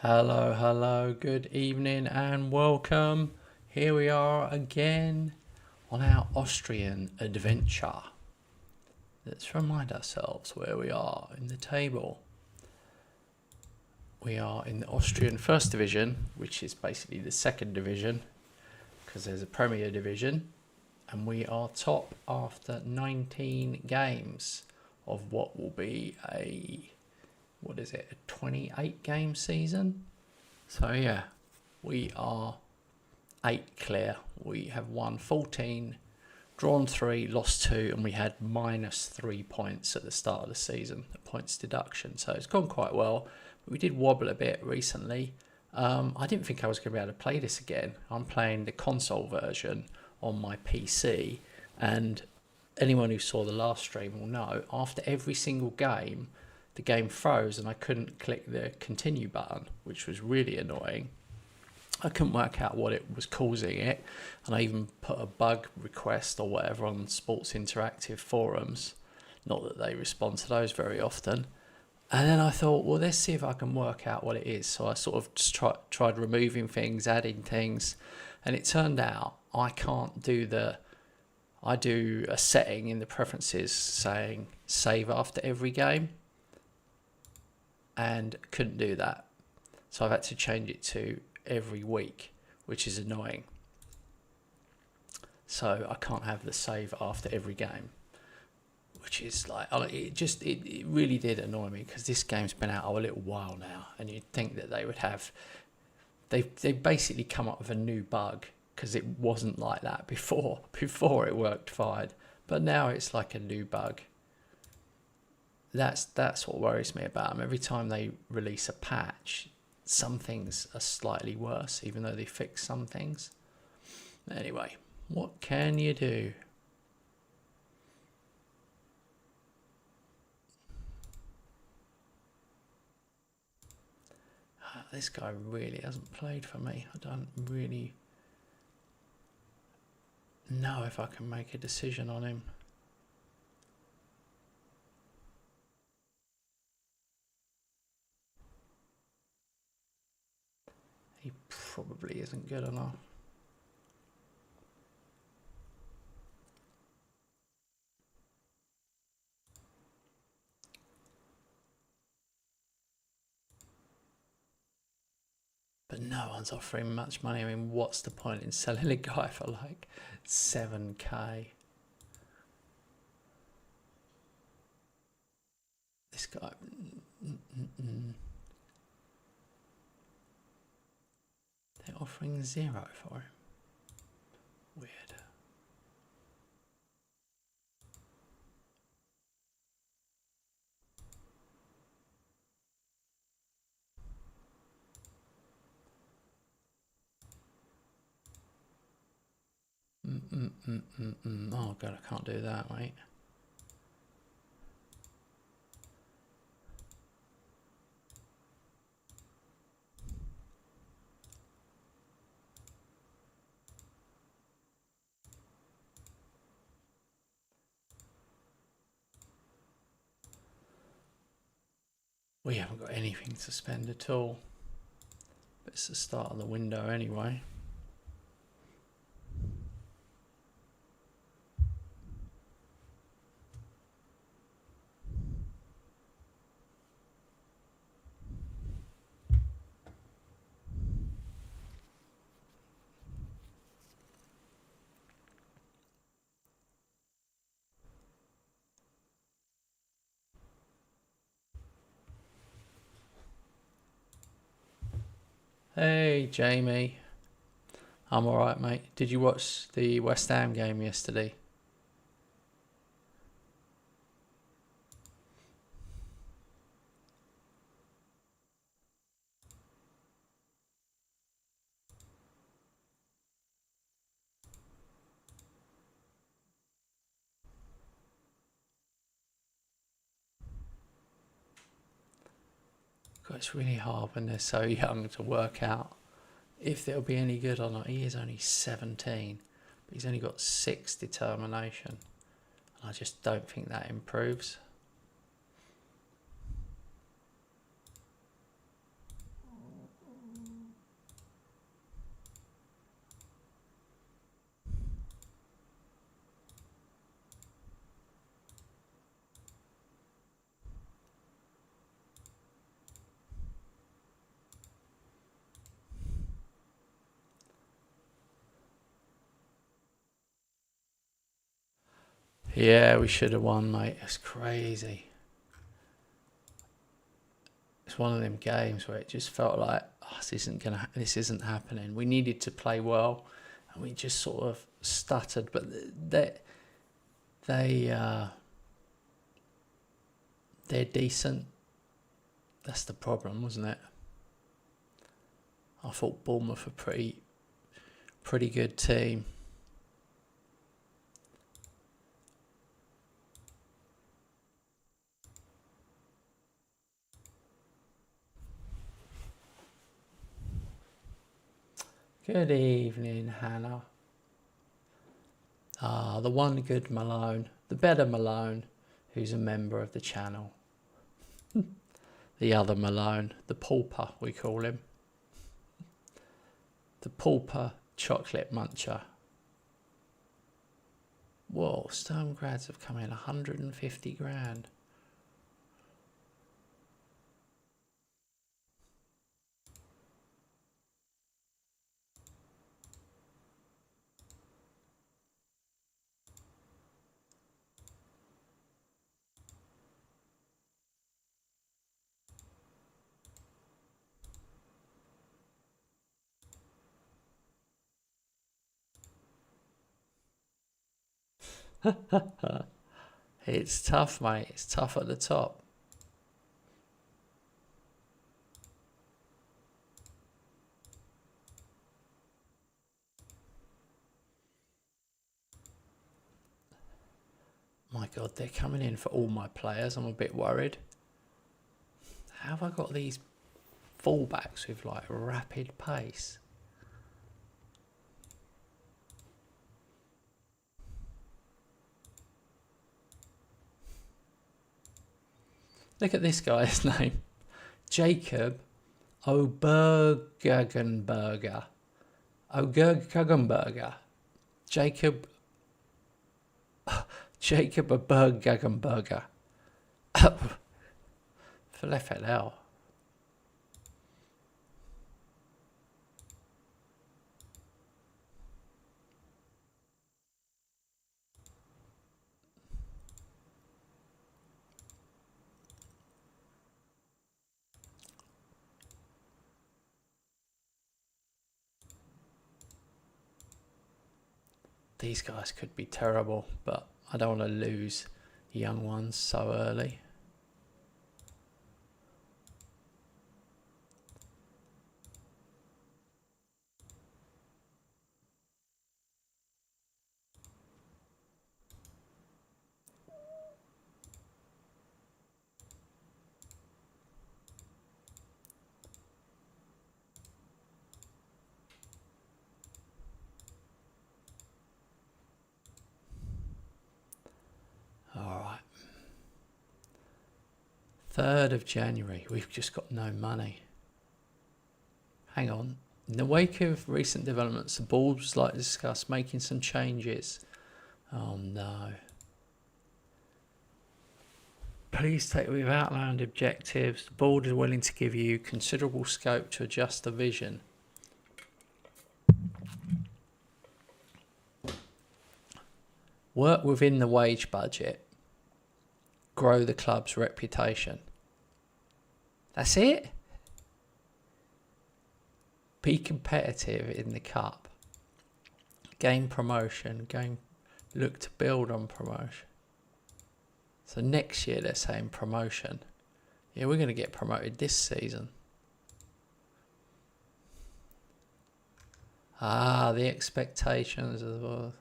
Hello, hello, good evening and welcome. Here we are again on our Austrian adventure. Let's remind ourselves where we are in the table. We are in the Austrian First Division, which is basically the second division because there's a Premier Division, and we are top after 19 games of what will be a 28 game season. So yeah, we are 8 clear. We have won 14, drawn 3, lost 2, and we had -3 points at the start of the season, the points deduction. So it's gone quite well. But we did wobble a bit recently. I didn't think I was going to be able to play this again. I'm playing the console version on my PC, and anyone who saw the last stream will know after every single game the game froze and I couldn't click the continue button, which was really annoying. I couldn't work out what it was causing it, and I even put a bug request or whatever on Sports Interactive forums. Not that they respond to those very often. And then I thought, well, let's see if I can work out what it is. So I sort of just tried removing things, adding things, and it turned out I can't do I do a setting in the preferences saying save after every game, and couldn't do that. So I've had to change it to every week, which is annoying. So I can't have the save after every game, which is like, it really did annoy me because this game's been out a little while now, and you'd think that they would have, they've basically come up with a new bug because it wasn't like that before. Before it worked fine, but now it's like a new bug. That's what worries me about them. Every time they release a patch, some things are slightly worse, even though they fix some things. Anyway, what can you do? This guy really hasn't played for me. I don't really know if I can make a decision on him. He probably isn't good enough. But no one's offering much money. I mean, what's the point in selling a guy for like 7k? This guy... They're offering 0 for him. Weird. Oh god, I can't do that, mate. We haven't got anything to spend at all. But it's the start of the window anyway. Hey, Jamie. I'm alright, mate. Did you watch the West Ham game yesterday? God, it's really hard when they're so young to work out if they'll be any good or not. He is only 17, but he's only got 6 determination. I just don't think that improves. Yeah, we should have won, mate. It's crazy. It's one of them games where it just felt like, oh, this isn't happening. We needed to play well, and we just sort of stuttered. But they're decent. That's the problem, wasn't it? I thought Bournemouth were pretty good team. Good evening, Hannah. The one good Malone, the better Malone, who's a member of the channel. The other Malone, the pauper, we call him. The pauper chocolate muncher. Whoa, Stonegrads have come in 150 grand. It's tough, mate. It's tough at the top. My God, they're coming in for all my players. I'm a bit worried. How have I got these fullbacks with like rapid pace? Look at this guy's name. Jacob Obergagenberger. Jacob Obergagenberger. FLL. These guys could be terrible, but I don't want to lose young ones so early. All right. 3rd of January. We've just got no money. Hang on. In the wake of recent developments, the board would like to discuss making some changes. Oh no. Please take with outlined objectives. The board is willing to give you considerable scope to adjust the vision. Work within the wage budget. Grow the club's reputation. That's it? Be competitive in the cup. Gain promotion. Look to build on promotion. So next year they're saying promotion. Yeah, we're going to get promoted this season. The expectations as well.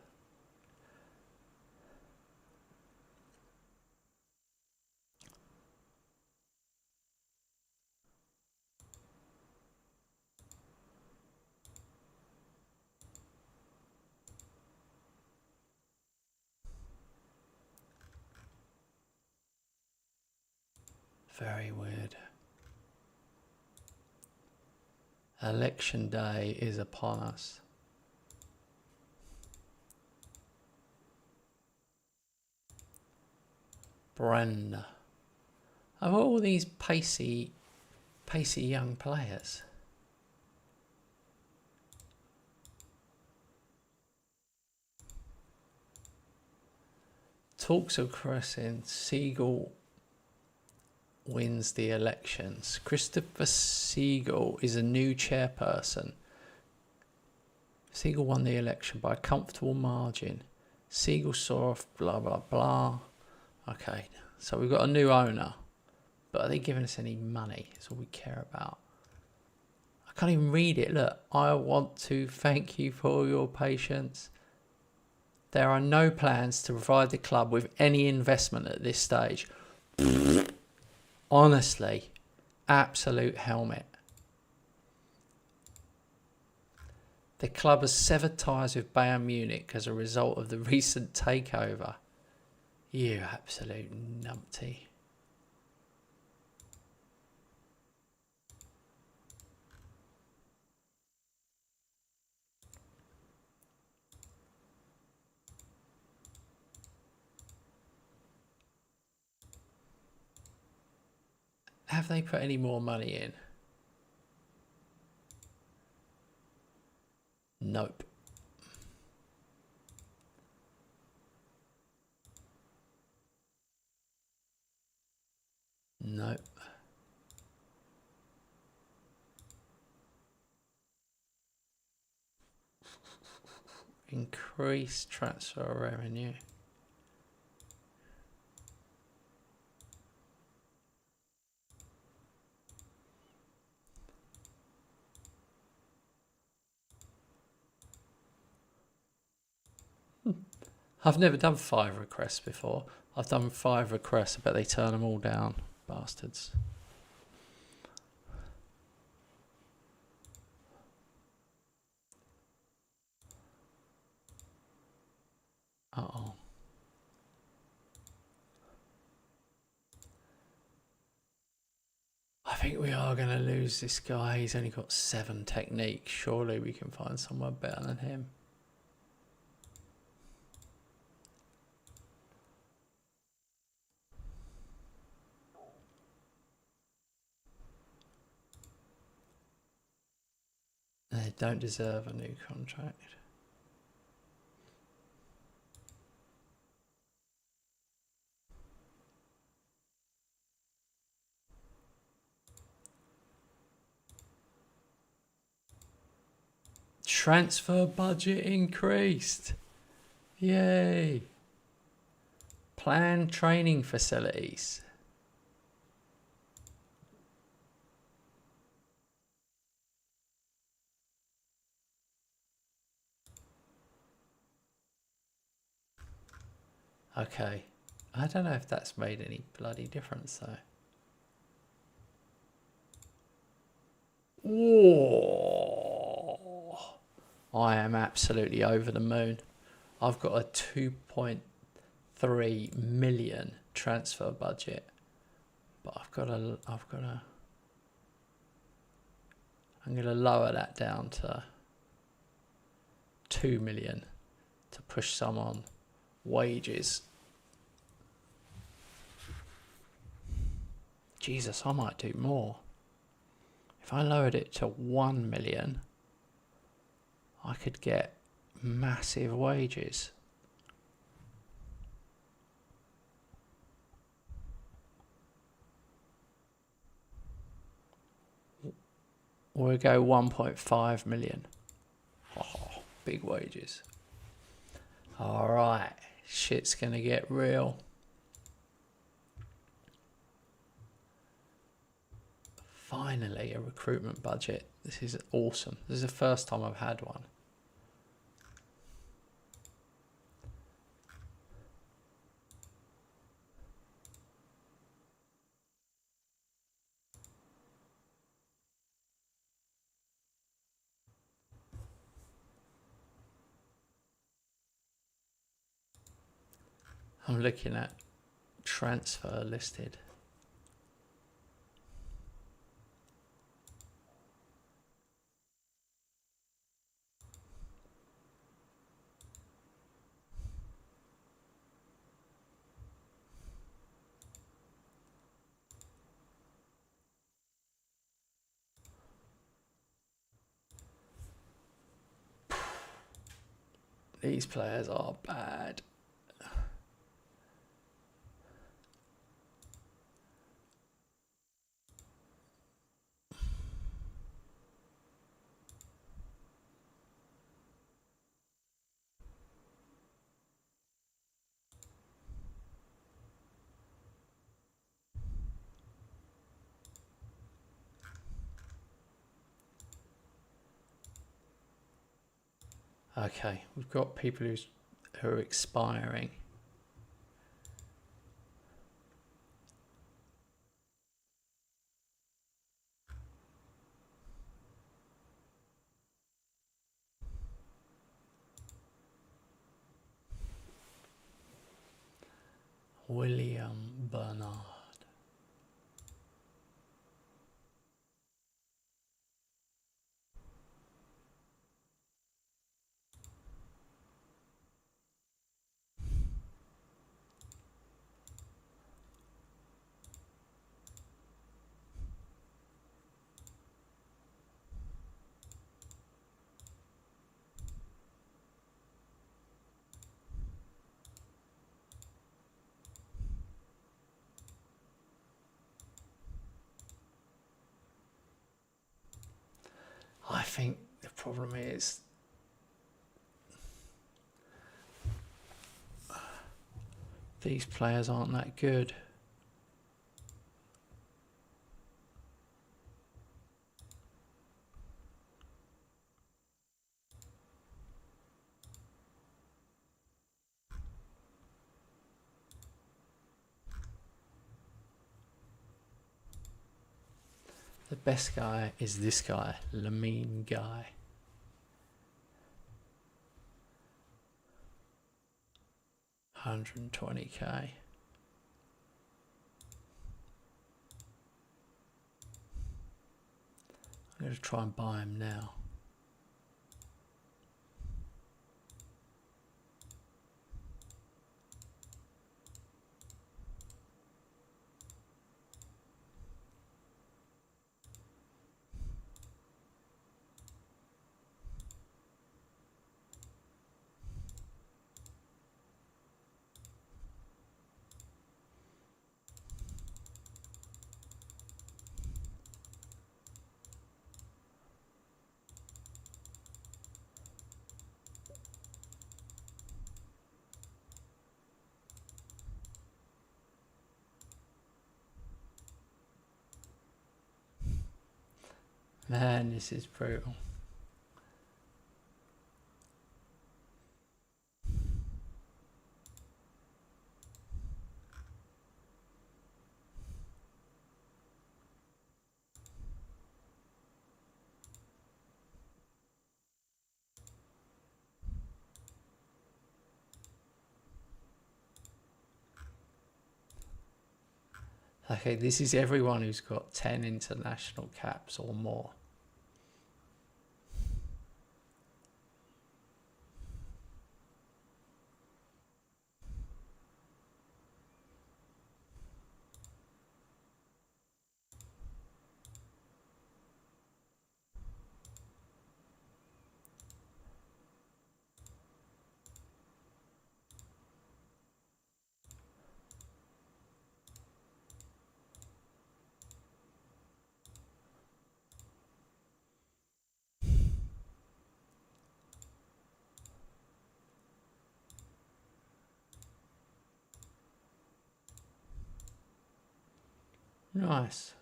Very weird. Election day is upon us. Brenda. Of all these pacey young players. Talks are progressing. Siegel wins the elections. Christopher Siegel is a new chairperson. Siegel won the election by a comfortable margin. Siegel saw off blah blah blah. Okay, so we've got a new owner, but are they giving us any money? That's all we care about. I can't even read it. Look, I want to thank you for your patience. There are no plans to provide the club with any investment at this stage. Honestly, absolute helmet. The club has severed ties with Bayern Munich as a result of the recent takeover. You absolute numpty. Have they put any more money in? Nope. Nope. Increase transfer revenue. I've never done 5 requests before. I've done 5 requests, I bet they turn them all down. Bastards. Uh-oh. I think we are going to lose this guy. He's only got 7 techniques. Surely we can find someone better than him. They don't deserve a new contract. Transfer budget increased. Yay. Planned training facilities. Okay. I don't know if that's made any bloody difference though. Whoa. I am absolutely over the moon. I've got a 2.3 million transfer budget, but I'm going to lower that down to 2 million to push some on wages. Jesus, I might do more. If I lowered it to 1 million, I could get massive wages. We'll go 1.5 million. Oh, big wages. All right, shit's gonna get real. Finally, a recruitment budget. This is awesome. This is the first time I've had one. I'm looking at transfer listed. These players are bad. Okay, we've got people who are expiring. William Bernard. I think the problem is these players aren't that good. The best guy is this guy, Lamine Guy. 120k. I'm going to try and buy him now. Man, this is brutal. Okay, this is everyone who's got 10 international caps or more. Nice.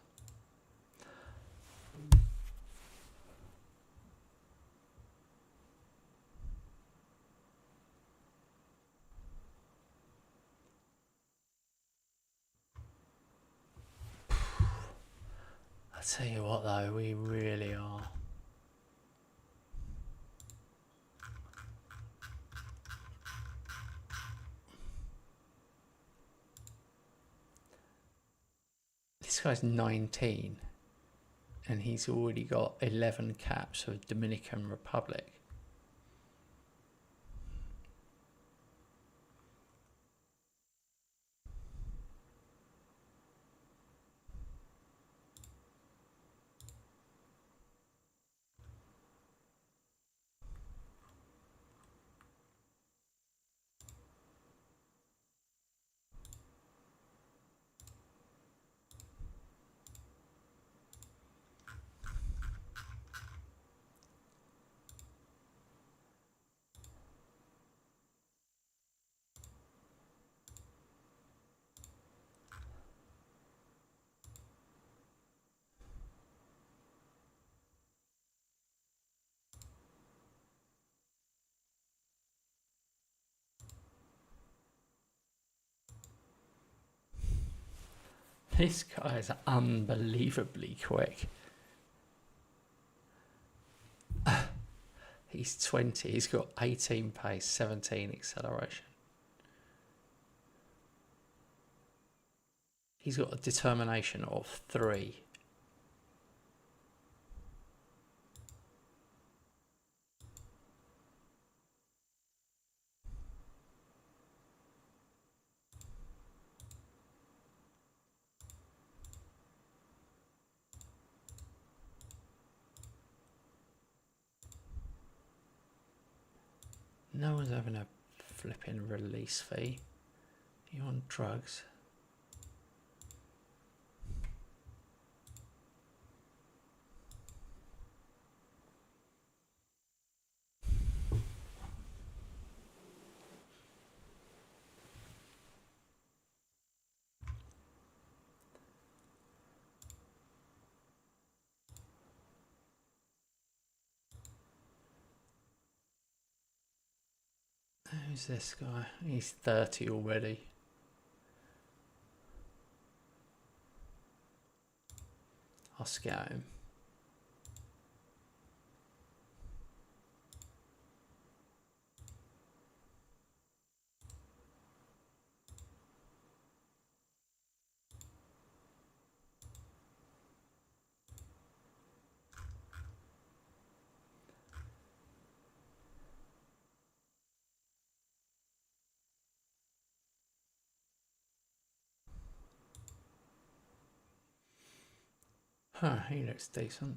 I tell you what though, we really are. This guy's 19 and he's already got 11 caps for Dominican Republic. This guy is unbelievably quick. He's 20. He's got 18 pace, 17 acceleration. He's got a determination of 3. No one's having a flipping release fee. You on drugs? Who's this guy? He's 30 already. I'll scout him. Huh, he looks decent.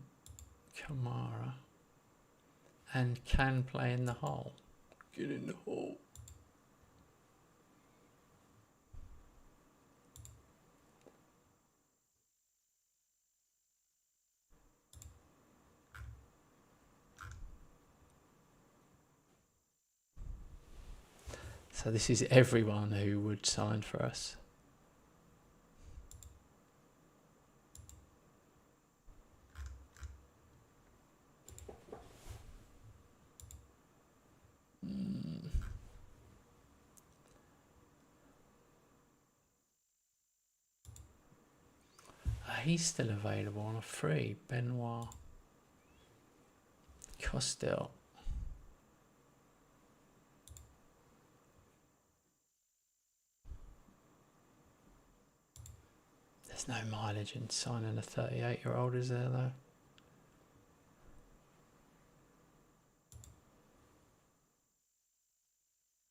Kamara. And can play in the hole. Get in the hole. So this is everyone who would sign for us. He's still available on a free. Benoit Costel. There's no mileage in signing a 38-year-old, is there, though?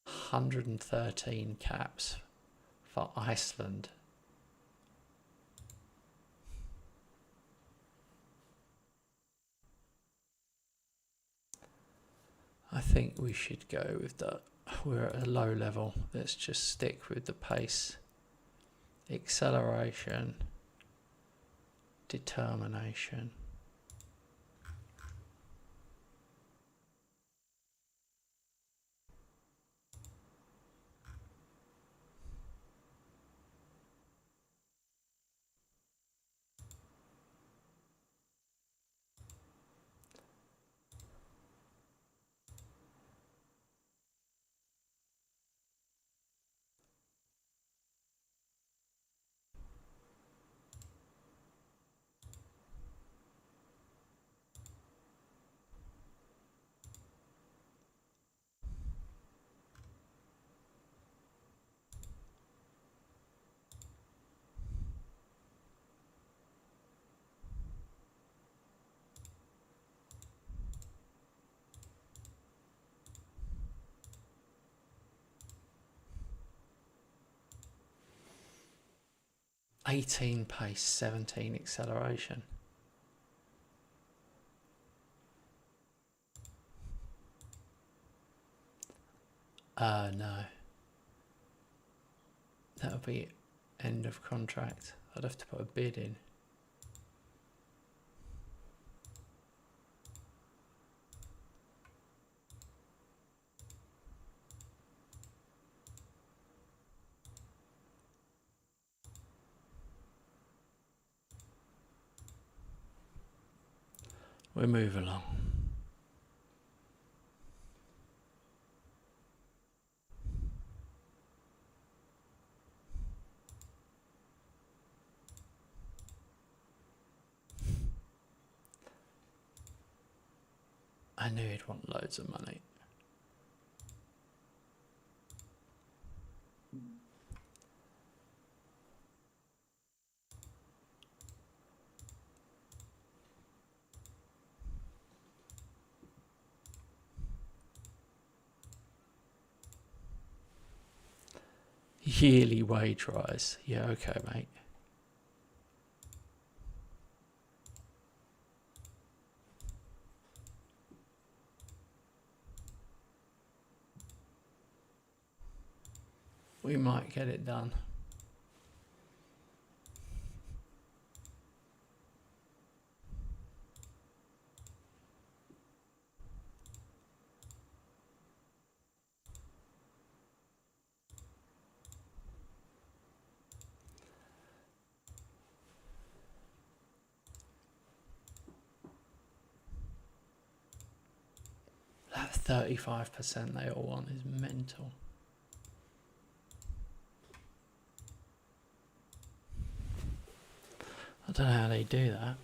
$113 caps for Iceland. I think we should go with that. We're at a low level. Let's just stick with the pace. Acceleration. Determination. $18 pace, 17 acceleration. No. That'll be end of contract. I'd have to put a bid in. We'll move along. I knew he'd want loads of money. Yearly wage rise. Yeah, okay, mate. We might get it done. That 35% they all want is mental. I don't know how they do that.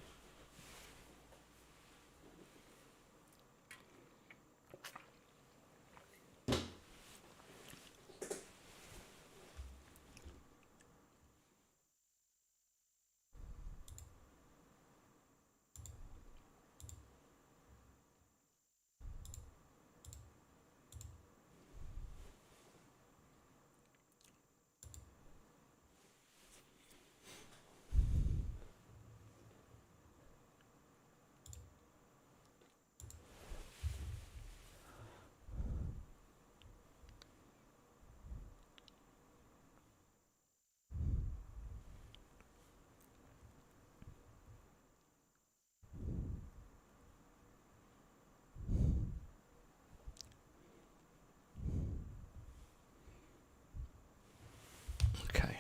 Okay.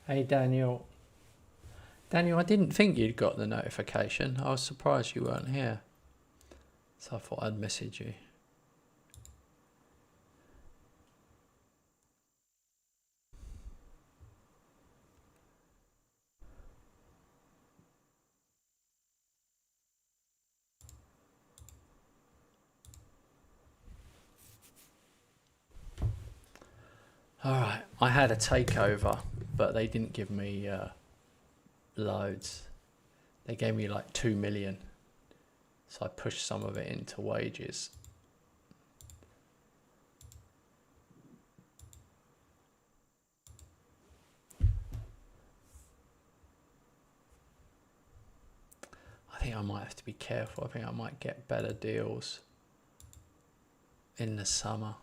Hey, Daniel. Daniel, I didn't think you'd got the notification. I was surprised you weren't here. So I thought I'd message you. Alright, I had a takeover, but they didn't give me loads. They gave me like 2 million. So I pushed some of it into wages. I think I might have to be careful. I think I might get better deals in the summer.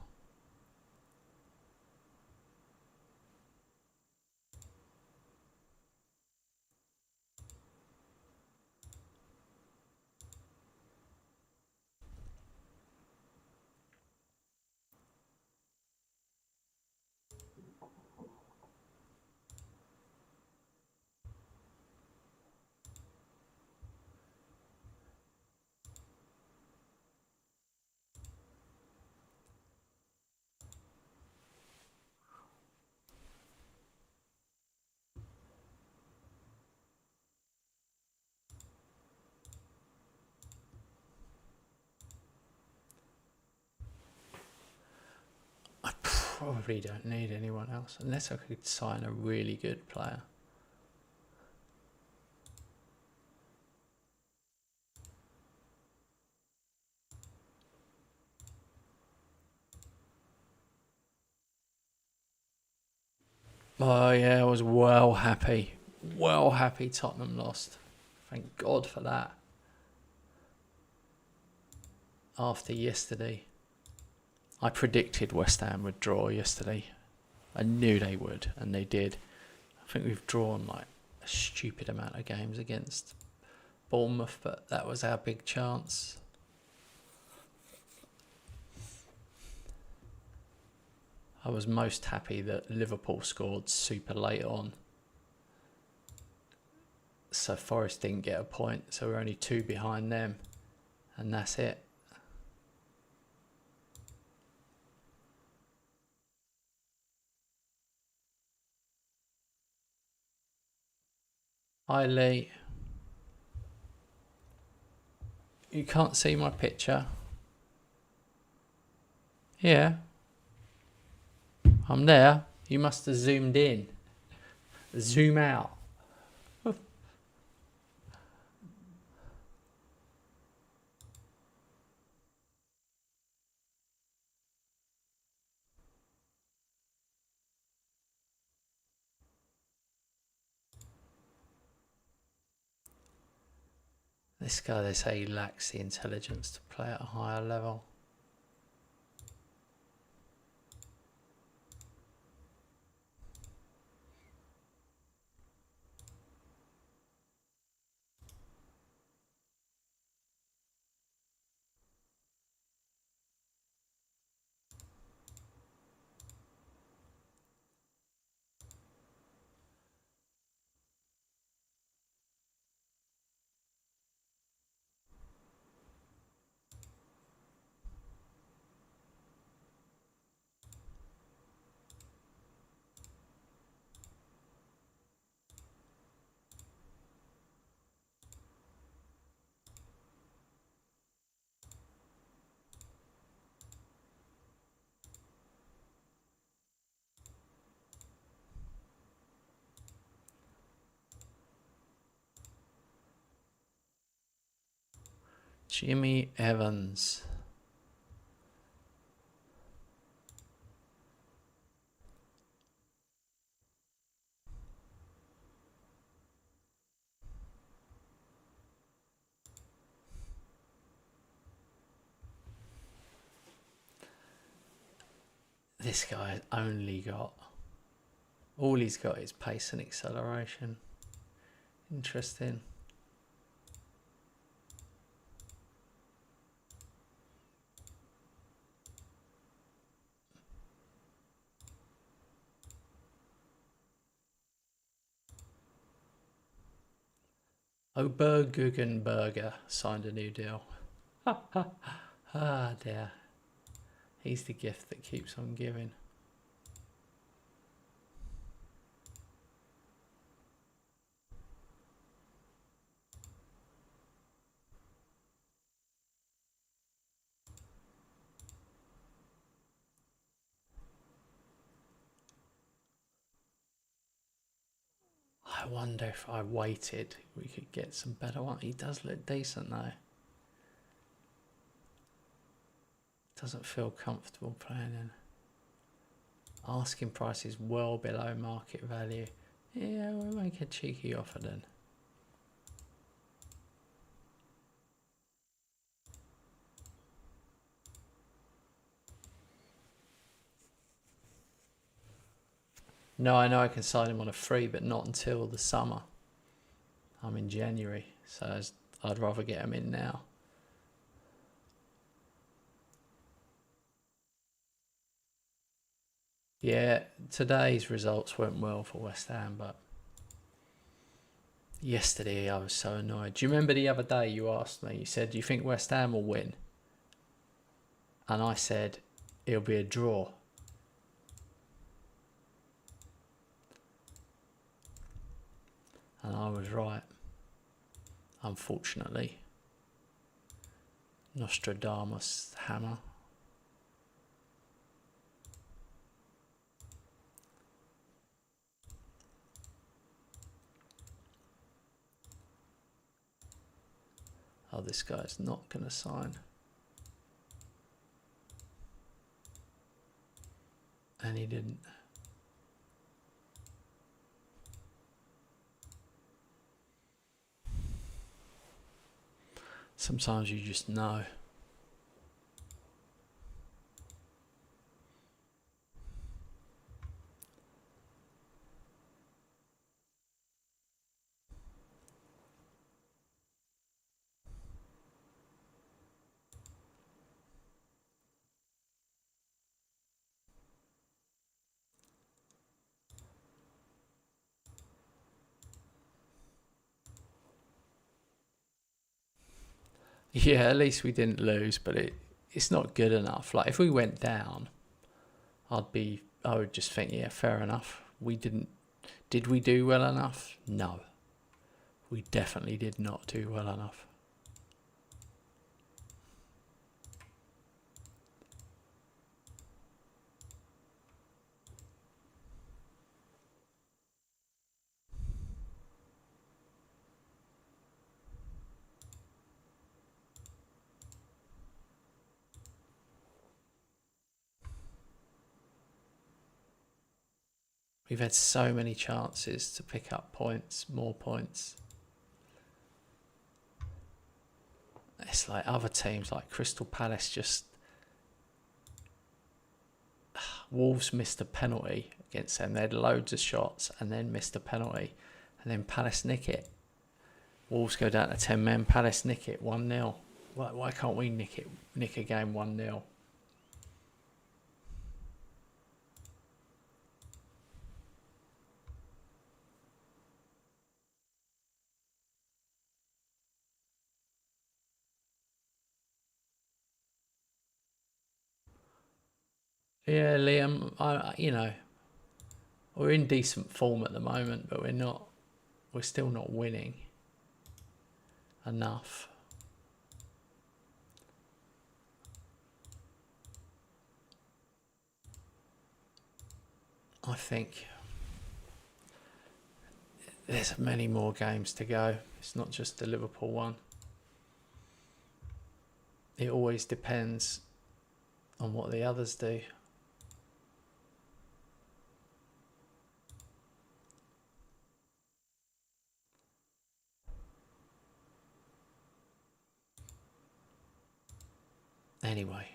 I probably don't need anyone else unless I could sign a really good player. Oh yeah, I was well happy Tottenham lost. Thank God for that. After yesterday, I predicted West Ham would draw yesterday. I knew they would, and they did. I think we've drawn like a stupid amount of games against Bournemouth, but that was our big chance. I was most happy that Liverpool scored super late on. So Forest didn't get a point, so we're only 2 behind them. And that's it. Hi Lee. You can't see my picture? Yeah. I'm there. You must have zoomed in. Zoom out. This guy, they say he lacks the intelligence to play at a higher level. Jimmy Evans. This guy only got... all he's got is pace and acceleration. Interesting. Oberguggenberger signed a new deal. Ah dear. He's the gift that keeps on giving. I wonder if I waited, we could get some better one. He does look decent though. Doesn't feel comfortable playing in. Asking price is well below market value. Yeah, we'll make a cheeky offer then. No, I know I can sign him on a free, but not until the summer. I'm in January, so I'd rather get him in now. Yeah, today's results went well for West Ham, but yesterday I was so annoyed. Do you remember the other day you asked me, you said, do you think West Ham will win? And I said, it'll be a draw. And I was right. Unfortunately. Nostradamus hammer. Oh, this guy's not going to sign. And he didn't. Sometimes you just know. Yeah, at least we didn't lose, but it's not good enough. Like if we went down, I would just think, yeah, fair enough. We didn't. Did we do well enough? No, we definitely did not do well enough. We've had so many chances to pick up points, more points. It's like other teams like Crystal Palace just... Wolves missed a penalty against them. They had loads of shots and then missed a penalty. And then Palace nick it. Wolves go down to 10 men. Palace nick it 1-0. Why can't we nick a game 1-0? Yeah, Liam, we're in decent form at the moment, but we're still not winning enough. I think there's many more games to go. It's not just the Liverpool one. It always depends on what the others do. Anyway,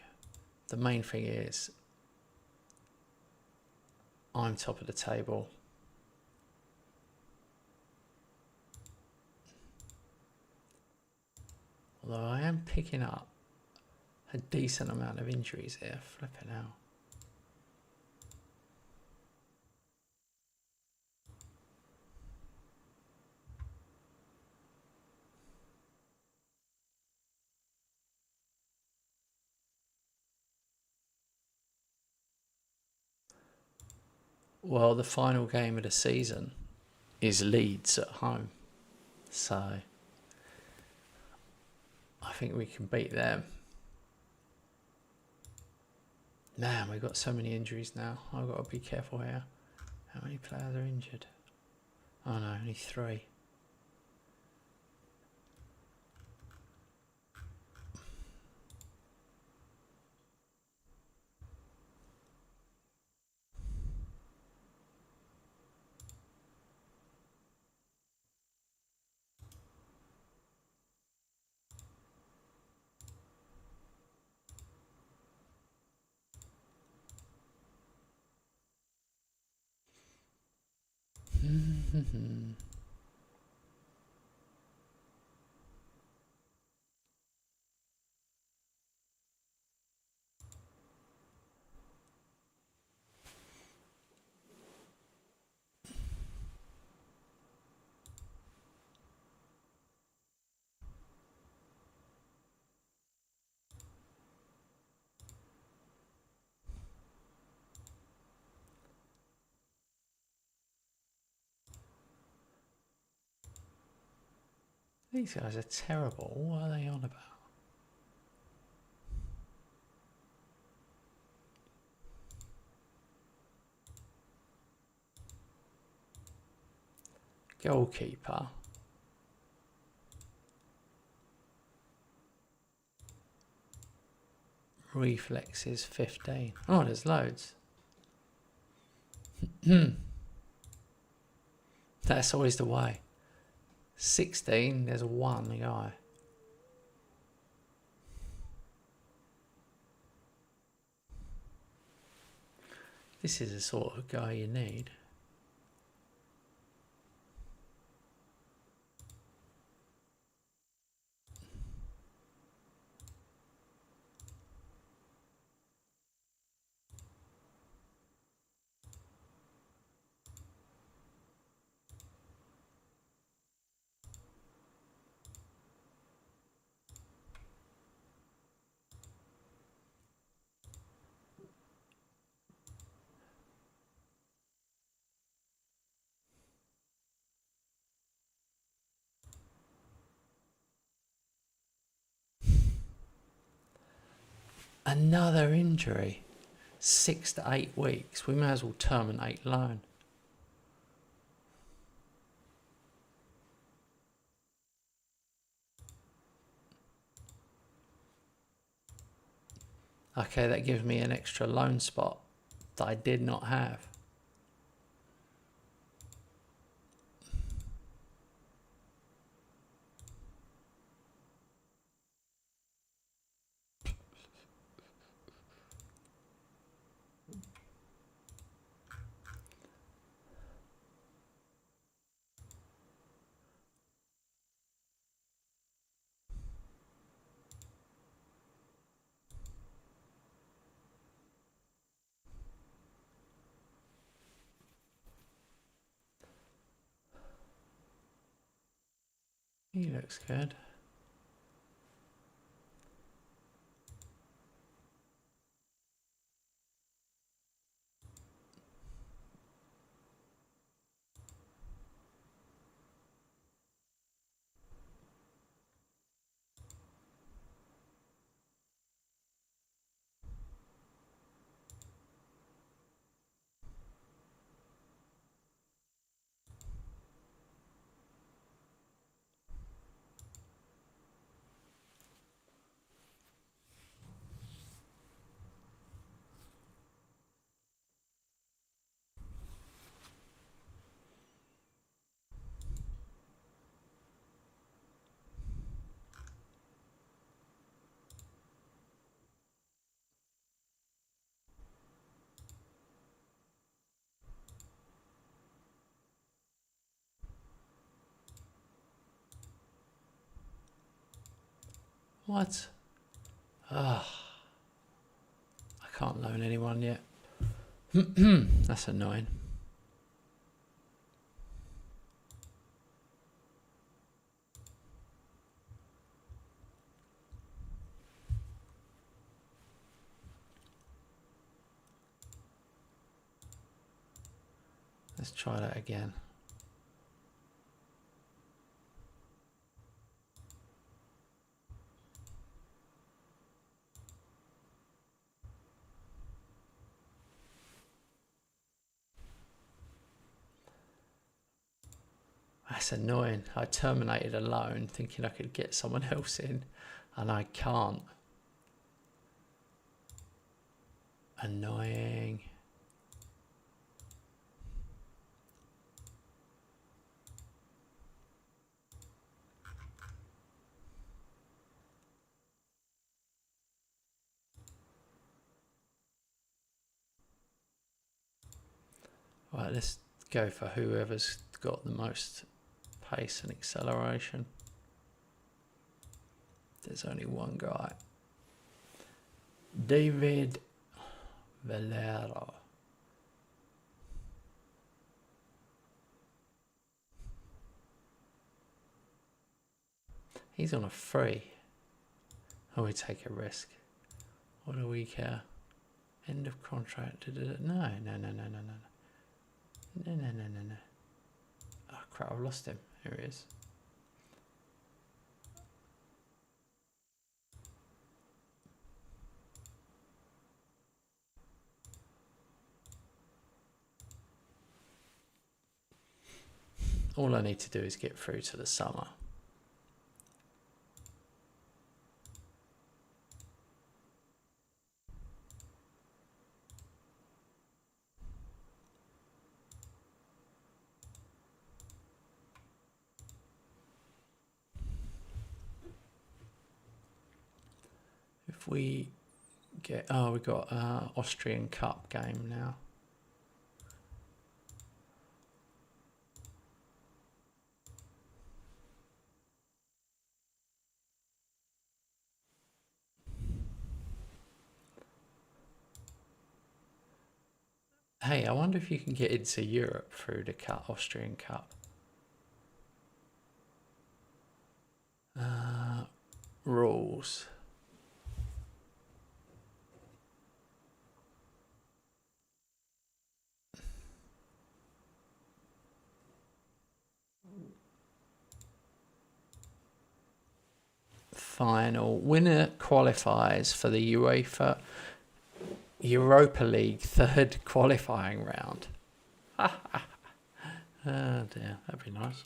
the main thing is I'm top of the table. Although I am picking up a decent amount of injuries here. Flipping out. Well, the final game of the season is Leeds at home. So I think we can beat them. Man, we've got so many injuries now. I've got to be careful here. How many players are injured? Oh no, only 3. These guys are terrible. What are they on about? Goalkeeper. Reflexes 15. Oh, there's loads. That's always the way. 16, there's 1 guy. This is the sort of guy you need. Another injury. 6 to 8 weeks. We may as well terminate loan. Okay, that gives me an extra loan spot that I did not have. He looks good. What? Ah, I can't loan anyone yet. That's annoying. Let's try that again. That's annoying. I terminated a loan thinking I could get someone else in, and I can't. Annoying. Right, let's go for whoever's got the most pace and acceleration. There's only one guy. David Valero. He's on a free. Oh, we take a risk. What do we care? End of contract. No. No. Oh crap, I've lost him. Here he is. All I need to do is get through to the summer. If we get, oh, we got Austrian Cup game now. Hey, I wonder if you can get into Europe through the Austrian Cup. Rules. final. Winner qualifies for the Europa League third qualifying round. Oh dear, that'd be nice.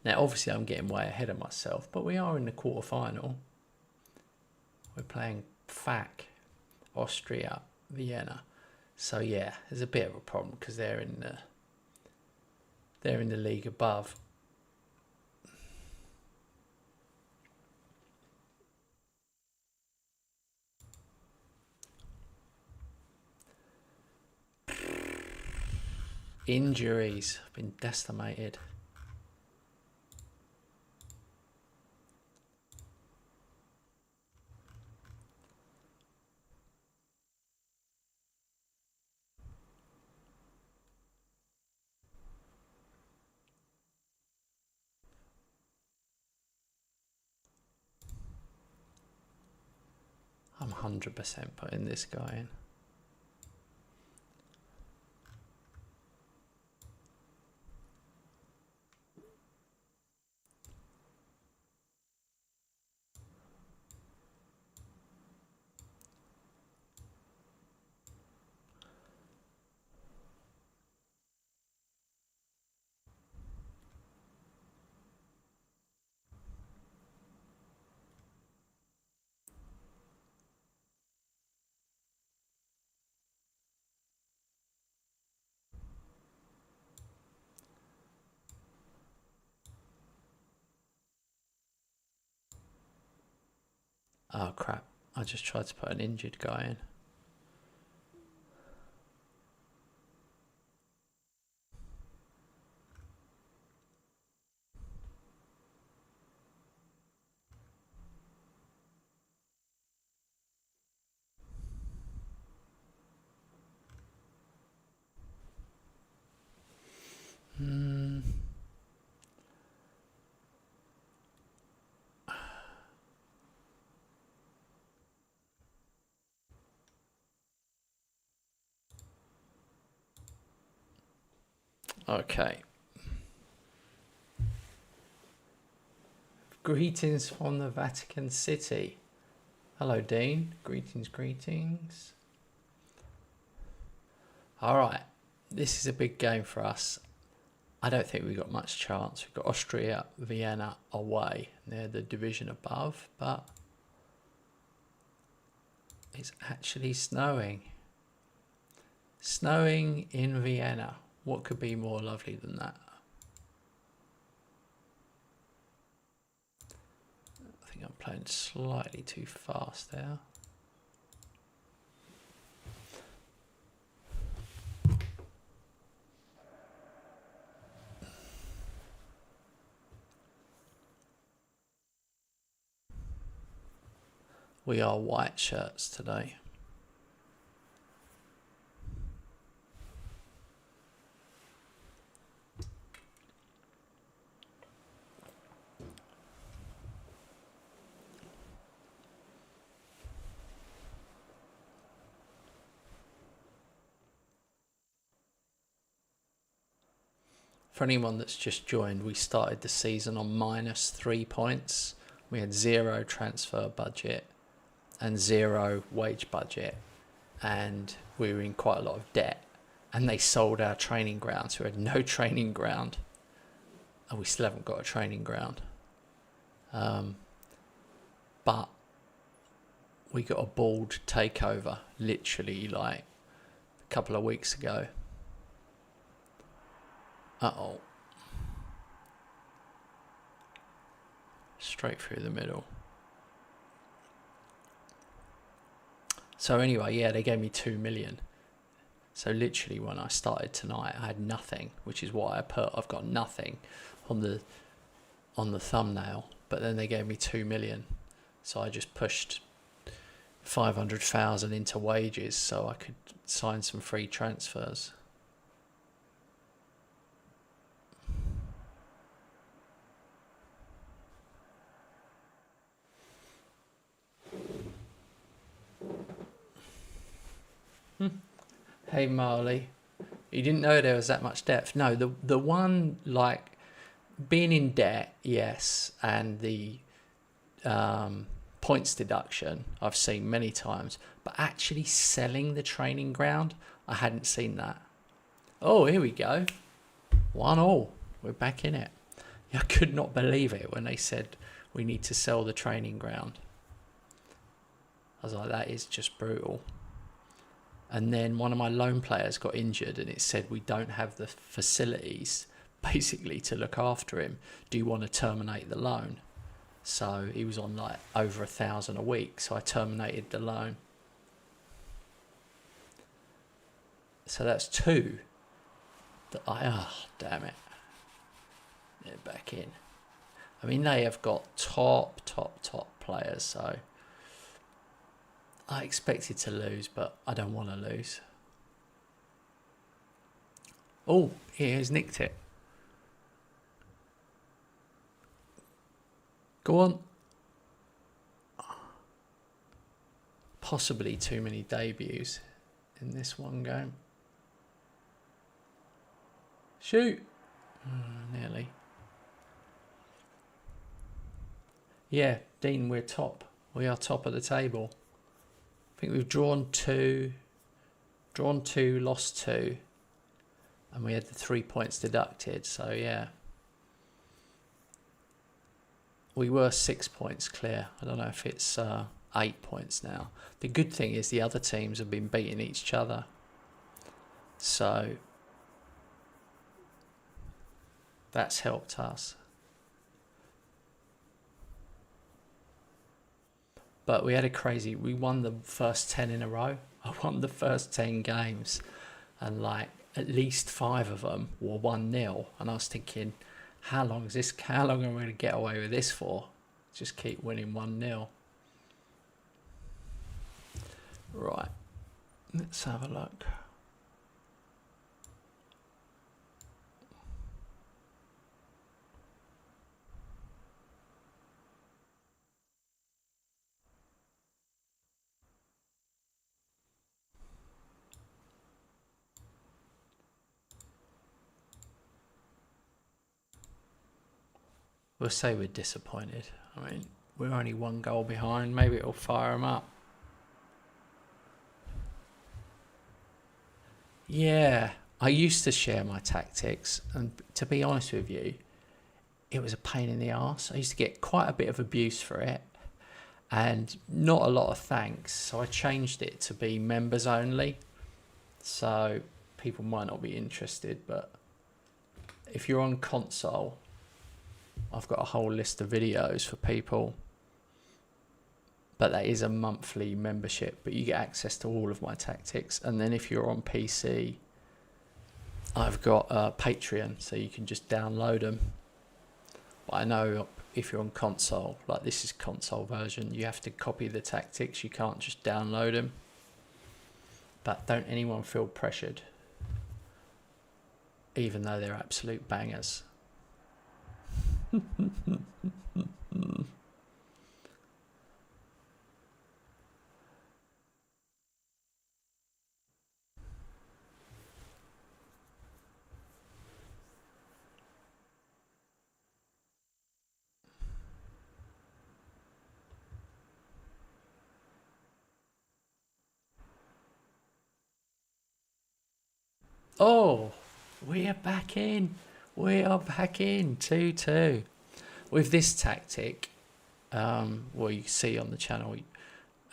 Now, obviously, I'm getting way ahead of myself, but we are in the quarter-final. We're playing FAC, Austria, Vienna. So yeah, there's a bit of a problem because they're in the league above. Injuries have been decimated. I'm 100% putting this guy in. Oh crap, I just tried to put an injured guy in. Okay. Greetings from the Vatican City. Hello, Dean. Greetings, greetings. All right. This is a big game for us. I don't think we've got much chance. We've got Austria, Vienna away. They're the division above, but it's actually snowing. Snowing in Vienna. What could be more lovely than that? I think I'm playing slightly too fast there. We are white shirts today. For anyone that's just joined, we started the season on -3 points. We had 0 transfer budget and 0 wage budget, and we were in quite a lot of debt, and they sold our training ground, so we had no training ground, and we still haven't got a training ground. But we got a board takeover literally like a couple of weeks ago. Uh-oh. Straight through the middle. So anyway, yeah, they gave me 2 million. So literally when I started tonight, I had nothing, which is why I've got nothing on the thumbnail. But then they gave me 2 million. So I just pushed 500,000 into wages so I could sign some free transfers. Hey Marley, you didn't know there was that much depth. No, the one like being in debt, yes, and the points deduction I've seen many times, but actually selling the training ground, I hadn't seen that. Oh, here we go. 1-1. We're back in it. I could not believe it when they said we need to sell the training ground. I was like, that is just brutal. And then one of my loan players got injured and it said we don't have the facilities basically to look after him. Do you want to terminate the loan? So he was on like over 1,000 a week, so I terminated the loan. So that's 2 that damn it. They're back in. I mean, they have got top players, so I expected to lose, but I don't want to lose. Oh, he's nicked it. Go on. Possibly too many debuts in this one game. Shoot. Nearly. Yeah, Dean, we're top. We are top of the table. I think we've drawn 2, lost 2, and we had the 3 points deducted. So yeah, we were 6 points clear. I don't know if it's 8 points now. The good thing is the other teams have been beating each other. So that's helped us. But we had we won the first 10 in a row. I won the first 10 games and like at least 5 of them were 1-0. And I was thinking, how long am I going to get away with this for? Just keep winning 1-0. Right, let's have a look. We'll say we're disappointed. I mean, we're only 1 goal behind. Maybe it'll fire them up. Yeah, I used to share my tactics, and to be honest with you, it was a pain in the arse. I used to get quite a bit of abuse for it and not a lot of thanks. So I changed it to be members only. So people might not be interested, but if you're on console, I've got a whole list of videos for people. But that is a monthly membership, but you get access to all of my tactics. And then if you're on PC, I've got Patreon, so you can just download them. But I know if you're on console, like this is console version, you have to copy the tactics. You can't just download them. But don't anyone feel pressured, even though they're absolute bangers. Oh, we are back in. We are back in 2-2. With this tactic, well, you see on the channel,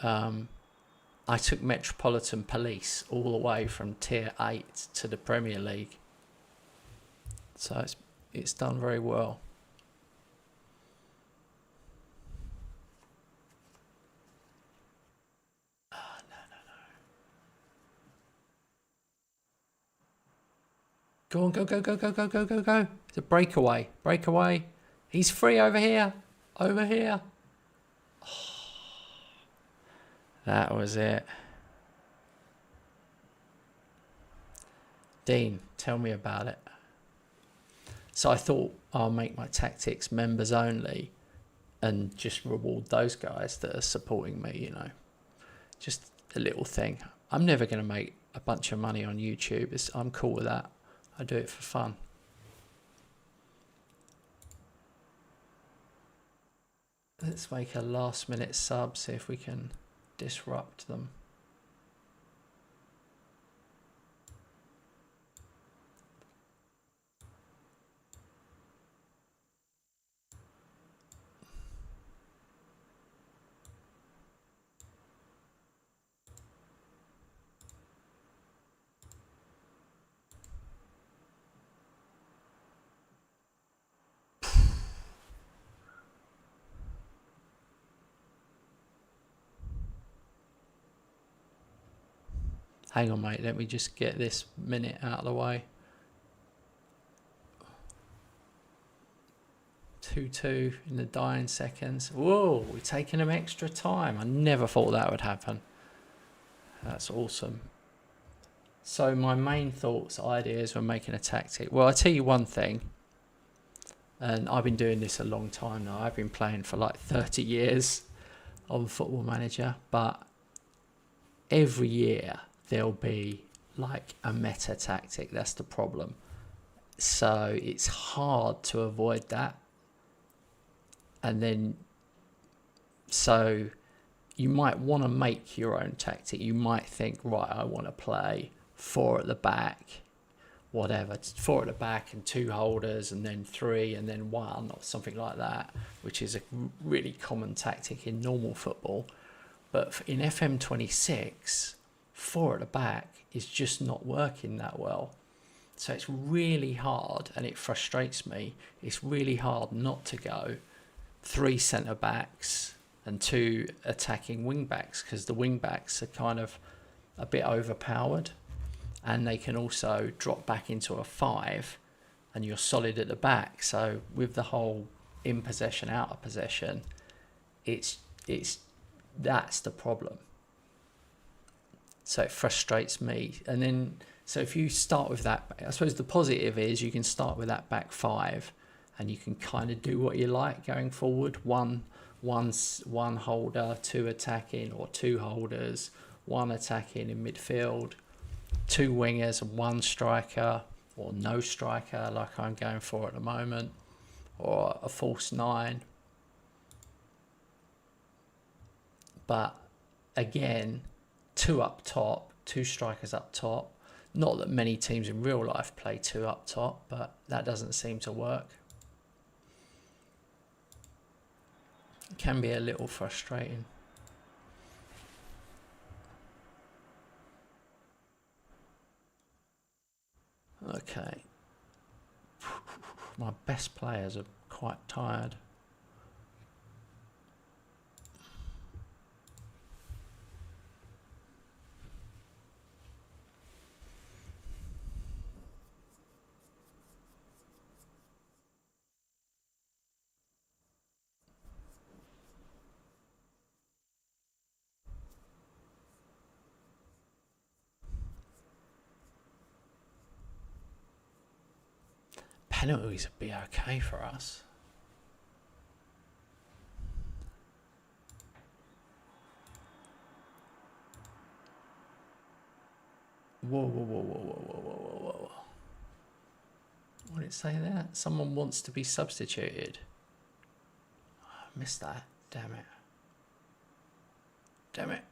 I took Metropolitan Police all the way from Tier 8 to the Premier League. So it's done very well. Go on, go, go, go, go, go, go, go, go. It's a breakaway. Breakaway. He's free over here. Over here. Oh, that was it. Dean, tell me about it. So I thought I'll make my tactics members only and just reward those guys that are supporting me, you know. Just a little thing. I'm never going to make a bunch of money on YouTube. I'm cool with that. I do it for fun. Let's make a last minute sub, see if we can disrupt them. Hang on, mate. Let me just get this minute out of the way. 2-2 in the dying seconds. Whoa, we're taking them extra time. I never thought that would happen. That's awesome. So my main thoughts, ideas when making a tactic. Well, I'll tell you one thing. And I've been doing this a long time now. I've been playing for like 30 years on Football Manager. But every year there'll be like a meta tactic. That's the problem. So it's hard to avoid that. And then, so you might want to make your own tactic. You might think, right, I want to play 4 at the back, whatever, 4 at the back and 2 holders and then 3 and then 1 or something like that, which is a really common tactic in normal football. But in FM26, 4 at the back is just not working that well. So it's really hard, and it frustrates me. It's really hard not to go 3 centre backs and 2 attacking wing backs, because the wing backs are kind of a bit overpowered, and they can also drop back into a 5 and you're solid at the back. So with the whole in possession, out of possession, it's that's the problem. So it frustrates me. And then, so if you start with that, I suppose the positive is you can start with that back 5 and you can kind of do what you like going forward. One holder, 2 attacking, or 2 holders, 1 attacking in midfield, 2 wingers and 1 striker, or no striker like I'm going for at the moment, or a false 9. But again, 2 up top, 2 strikers up top. Not that many teams in real life play 2 up top, but that doesn't seem to work. It can be a little frustrating. Okay. My best players are quite tired. Penalties would be okay for us. Whoa. What did it say there? Someone wants to be substituted. Oh, I missed that. Damn it.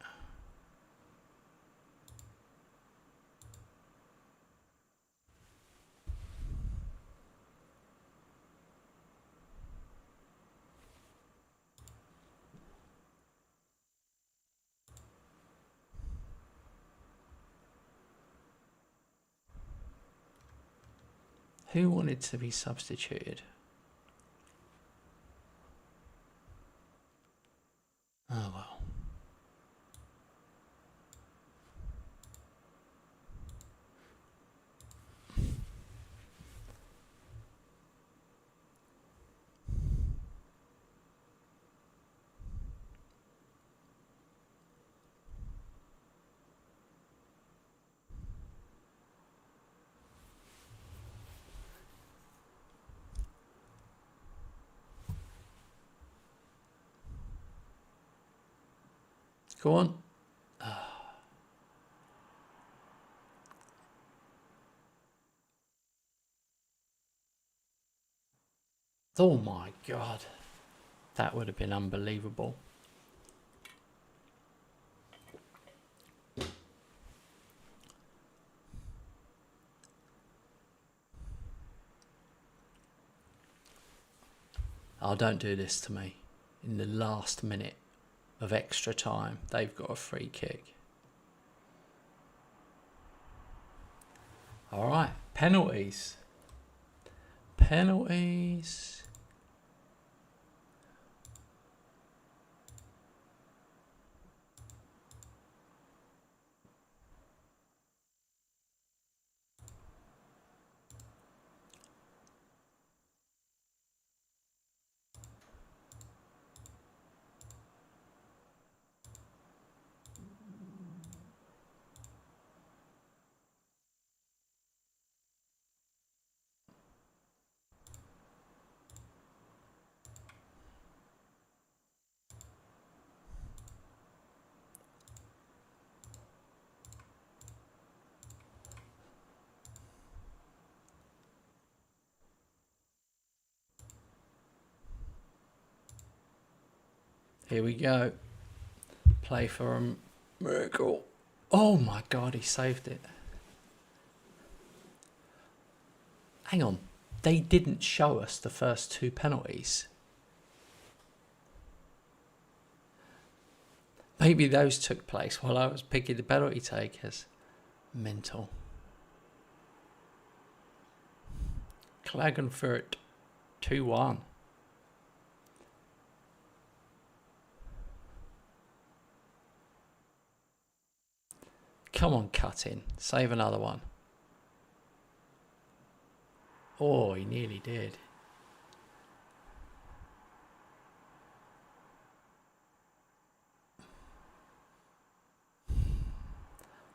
Who wanted to be substituted? Oh well. Go on. Oh my God. That would have been unbelievable. Oh, don't do this to me. In the last minute of extra time, they've got a free kick. All right, penalties. Penalties. Here we go. Play for a miracle. Oh my God, he saved it. Hang on. They didn't show us the first two penalties. Maybe those took place while I was picking the penalty takers. Mental. Klagenfurt 2-1. Come on, cut in. Save another one. Oh, he nearly did.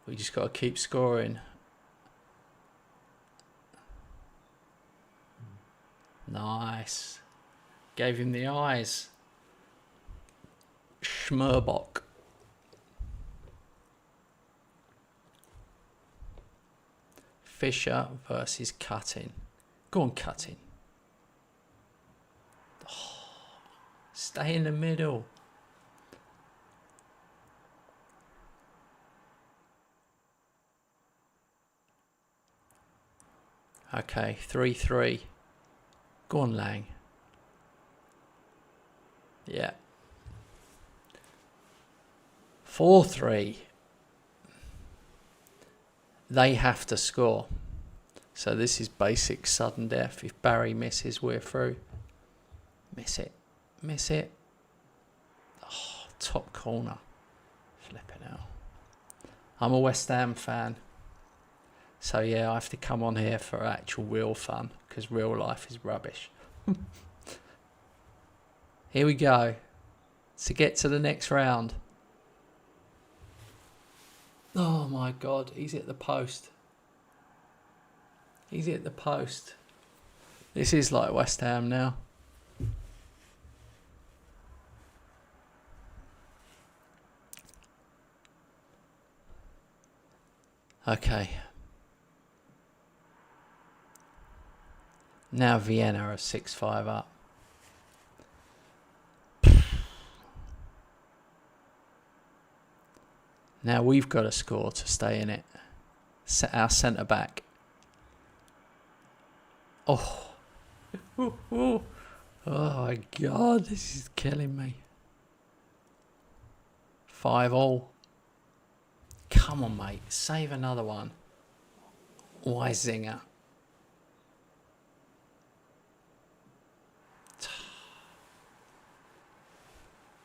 We just got to keep scoring. Nice. Gave him the eyes. Schmerbock. Fisher versus Cutting. Go on, Cutting. Oh, stay in the middle. Okay, 3-3. Go on, Lang. Yeah. 4-3. They have to score. So this is basic sudden death. If Barry misses, we're through. Miss it. Miss it. Oh, top corner. Flipping out. I'm a West Ham fan. So yeah, I have to come on here for actual real fun. Because real life is rubbish. Here we go. To get to the next round. Oh my God, he's at the post. He's at the post. This is like West Ham now. Okay. Now Vienna are 6-5 up. Now we've got to score to stay in it. Set our centre back. Oh. Oh my God, this is killing me. 5-5. Come on, mate. Save another one. Weisinger.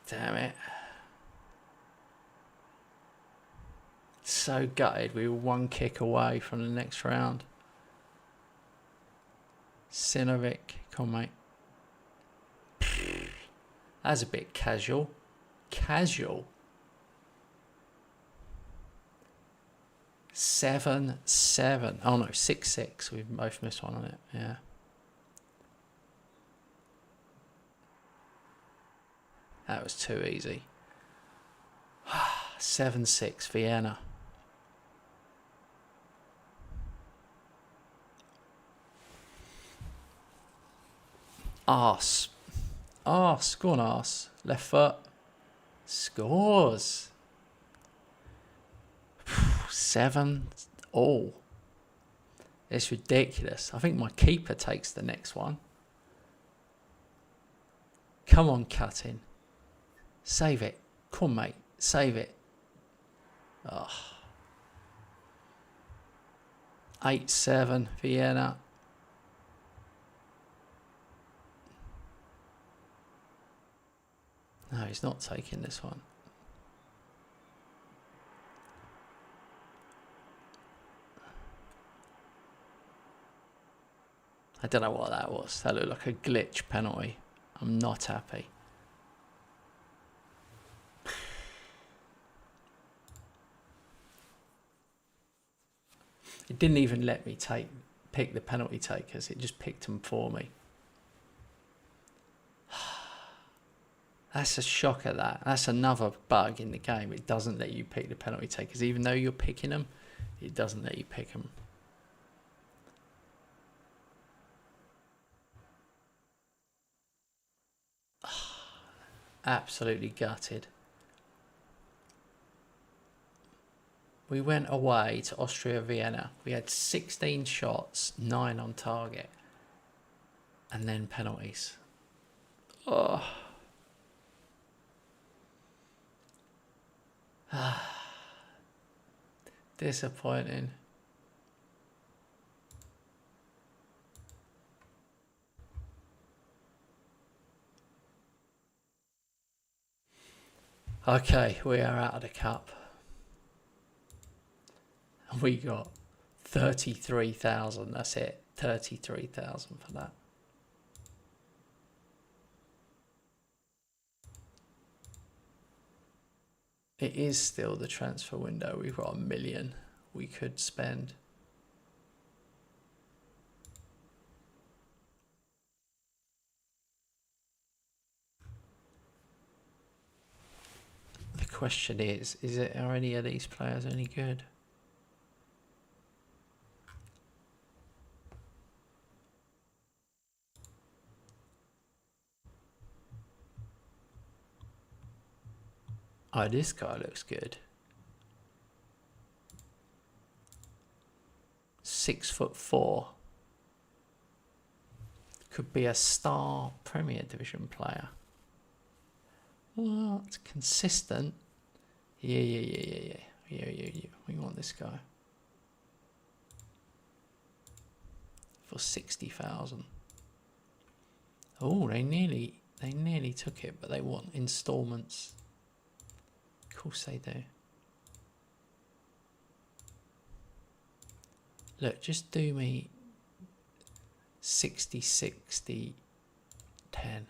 Damn it. So gutted. We were one kick away from the next round. Sinovic. Come on, mate. That's a bit casual. Casual. 7-7. Oh no, 6-6. We've both missed one on it. Yeah. That was too easy. 7-6 Vienna. arse. Go on, arse. Left foot. Scores. 7 all. It's ridiculous. I think my keeper takes the next one. Come on, Cutting. Save it. Come on, mate. Save it. Oh. 8-7, Vienna. No, he's not taking this one. I don't know what that was. That looked like a glitch penalty. I'm not happy. It didn't even let me pick the penalty takers. It just picked them for me. That's a shocker, that. That's another bug in the game. It doesn't let you pick the penalty takers. Even though you're picking them, it doesn't let you pick them. Absolutely gutted. We went away to Austria Vienna. We had 16 shots, 9 on target. And then penalties. Oh. Disappointing. Okay, we are out of the cup. We got 33,000. That's it. 33,000 for that. It is still the transfer window. We've got 1 million we could spend. The question is are any of these players any good? Oh, this guy looks good. 6'4". Could be a star Premier Division player. Well, it's consistent. Yeah. We want this guy. For 60,000. Oh, they nearly took it, but they want installments. Of course they do. Look, just do me 60, 60, 10.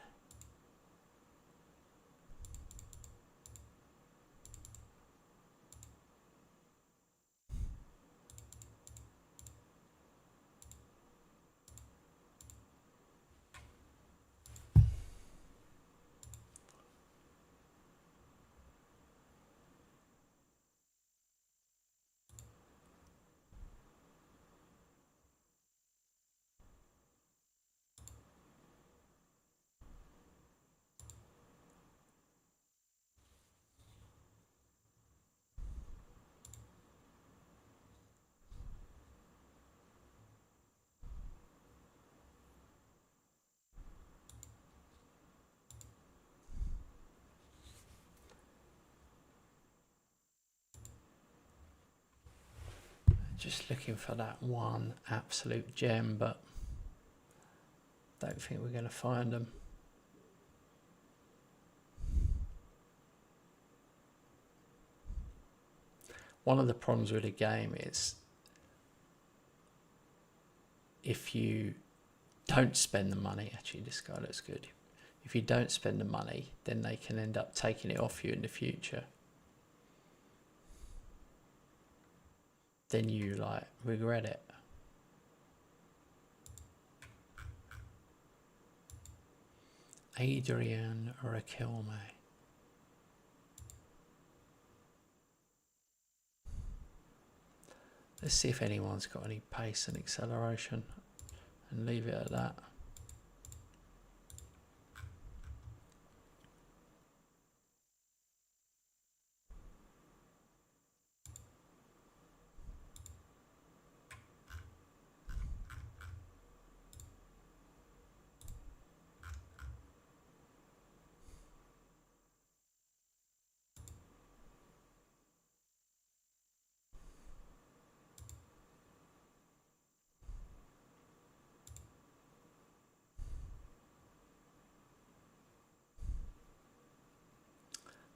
Just looking for that one absolute gem, but don't think we're going to find them. One of the problems with the game is if you don't spend the money, actually this guy looks good. If you don't spend the money, then they can end up taking it off you in the future. Then you like regret it. Adrian Raquelme. Let's see if anyone's got any pace and acceleration and leave it at that.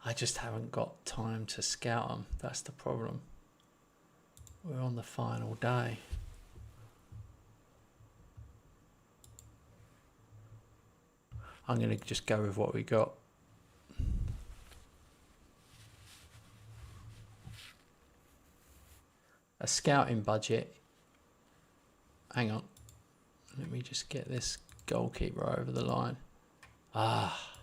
I just haven't got time to scout them. That's the problem. We're on the final day. I'm going to just go with what we got. A scouting budget. Hang on. Let me just get this goalkeeper over the line. Ah.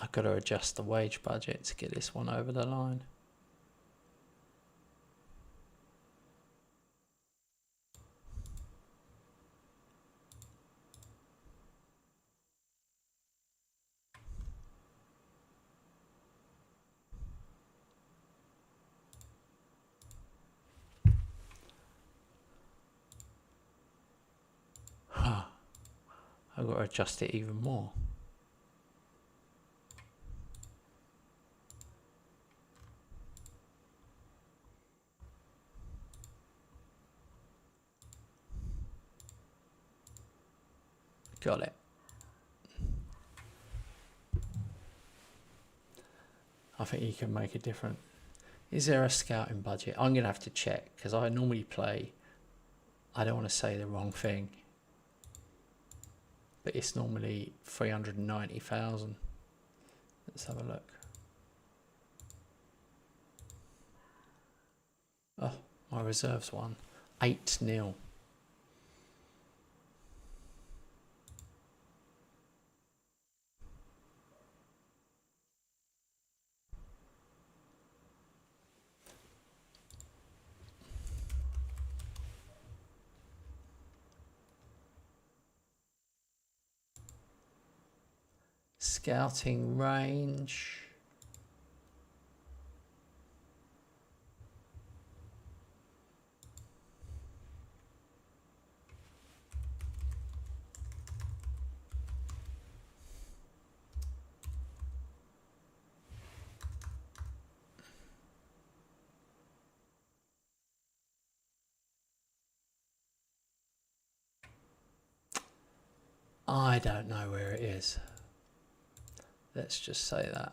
I've got to adjust the wage budget to get this one over the line. I've got to adjust it even more. Got it. I think you can make a difference. Is there a scouting budget? I'm going to have to check because I normally play, I don't want to say the wrong thing, but it's normally 390,000. Let's have a look. Oh, my reserves won. 8-0. Scouting range. I don't know where it is. Let's just say that.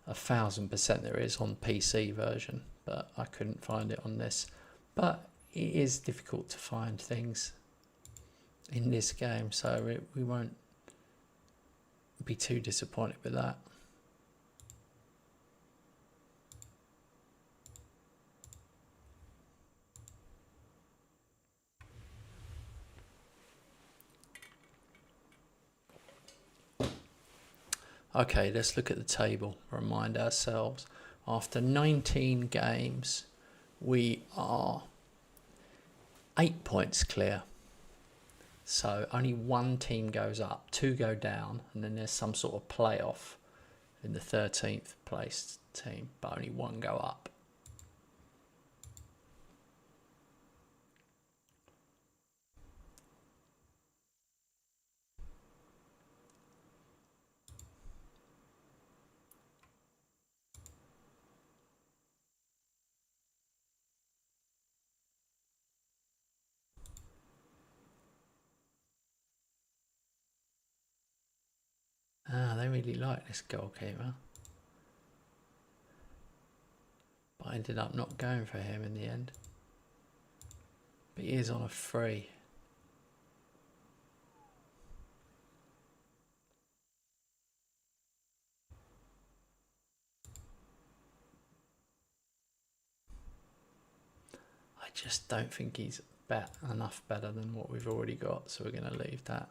A 1000% there is on PC version, but I couldn't find it on this. But it is difficult to find things in this game, so we won't be too disappointed with that. Okay, let's look at the table, remind ourselves. After 19 games, we are 8 points clear. So only one team goes up, 2 go down, and then there's some sort of playoff in the 13th place team, but only 1 go up. They really like this goalkeeper. But I ended up not going for him in the end. But he is on a free. I just don't think he's enough better than what we've already got, so we're going to leave that.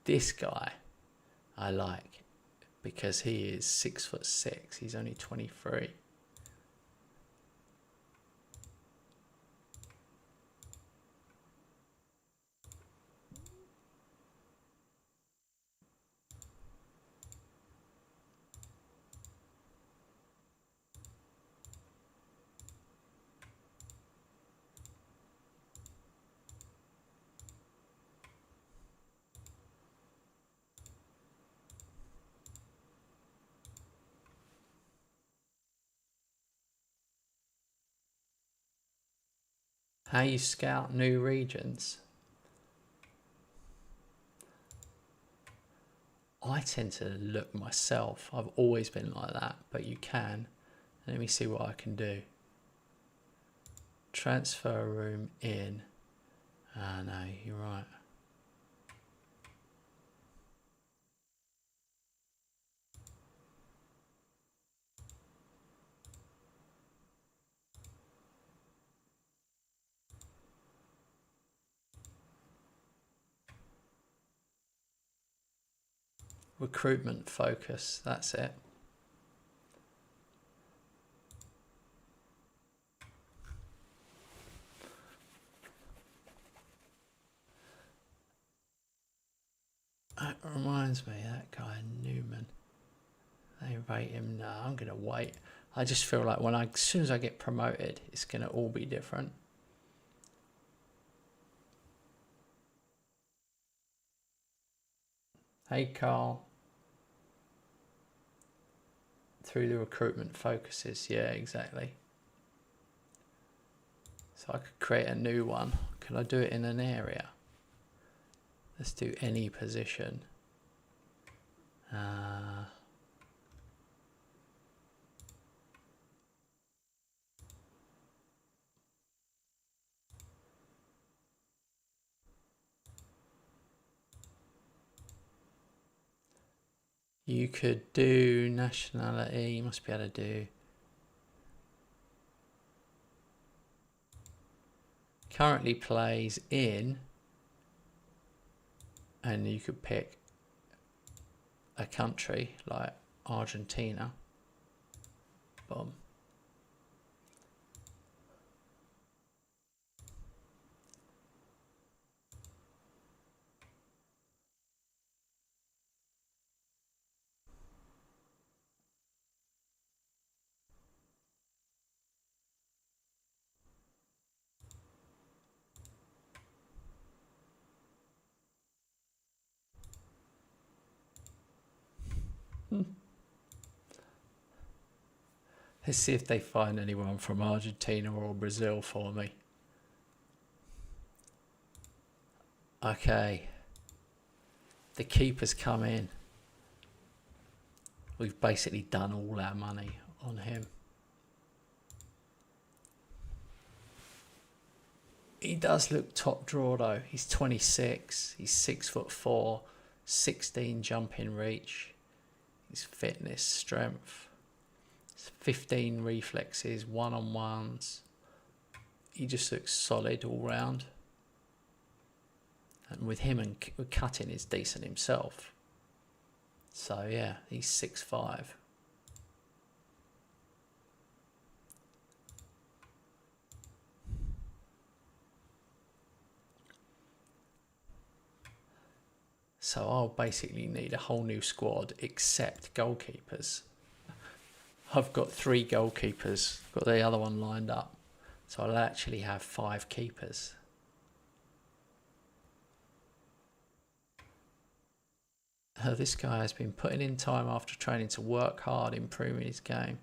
This guy I like because he is 6'6". He's only 23. How you scout new regions. I tend to look myself. I've always been like that, but you can. Let me see what I can do. Transfer room in. Ah, no, you're right. Recruitment focus, that's it. That reminds me, that guy Newman. They rate him. No, I'm gonna wait. I just feel like as soon as I get promoted, it's gonna all be different. Hey Carl. Through the recruitment focuses, yeah, exactly. So I could create a new one. Can I do it in an area? Let's do any position. You could do nationality. You must be able to do. Currently plays in. And you could pick a country like Argentina. Boom. Let's see if they find anyone from Argentina or Brazil for me. Okay. The keeper's come in. We've basically done all our money on him. He does look top draw though. He's 26. He's 6'4", 16 jumping reach. His fitness, strength. 15 reflexes, one-on-ones. He just looks solid all round. And with him and cutting is decent himself. So yeah, he's 6'5". So I'll basically need a whole new squad except goalkeepers. I've got 3 goalkeepers, got the other one lined up. So I'll actually have 5 keepers. This guy has been putting in time after training to work hard, improving his game.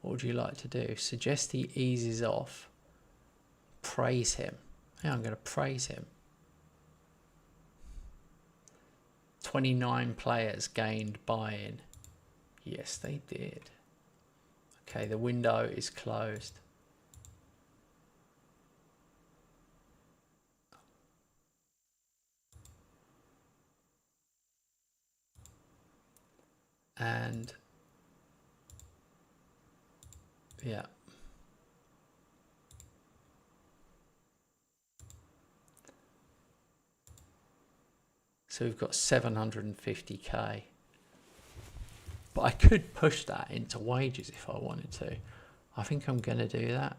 What would you like to do? Suggest he eases off. Praise him. Yeah, I'm going to praise him. 29 players gained buy-in. Yes, they did. Okay, the window is closed. And yeah. So we've got 750k. But I could push that into wages if I wanted to. I think I'm going to do that.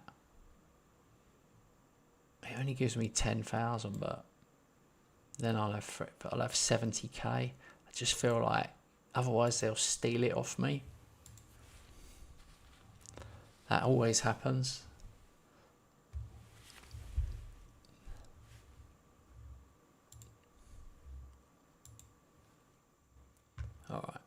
It only gives me 10,000, but then I'll have 70k. I just feel like otherwise they'll steal it off me. That always happens. All right.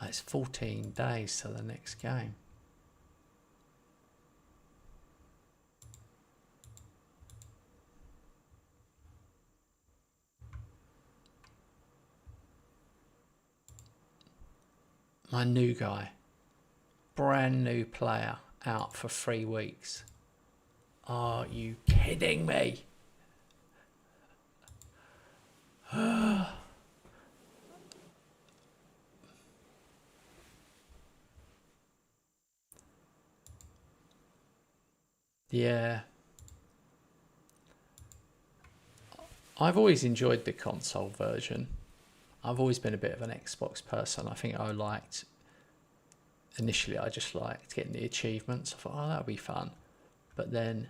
It's 14 days to the next game. My new guy, brand new player, out for 3 weeks. Are you kidding me? Yeah. I've always enjoyed the console version. I've always been a bit of an Xbox person. I think initially I just liked getting the achievements. I thought, oh, that'll be fun. But then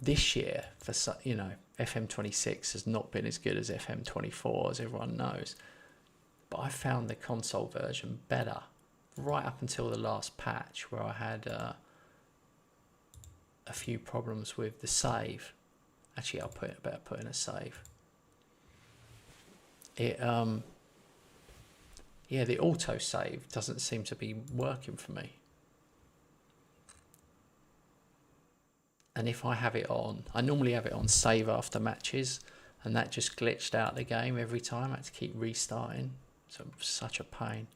this year, FM26 has not been as good as FM24, as everyone knows. But I found the console version better right up until the last patch, where I had a few problems with the save. Actually, better put in a save. The auto save doesn't seem to be working for me. And if I have it on, I normally have it on save after matches, and that just glitched out the game every time. I had to keep restarting. So it was such a pain.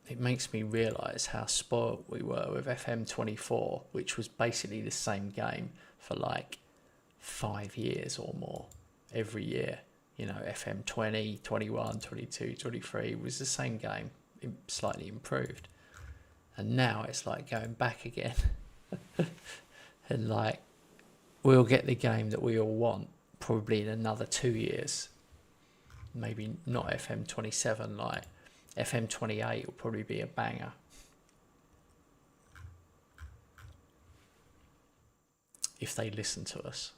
It makes me realise how spoiled we were with FM24, which was basically the same game for like 5 years or more every year. FM20, 21, 22, 23 was the same game, slightly improved. And now it's like going back again. And like, we'll get the game that we all want probably in another 2 years. Maybe not FM27, like FM28 will probably be a banger. If they listen to us.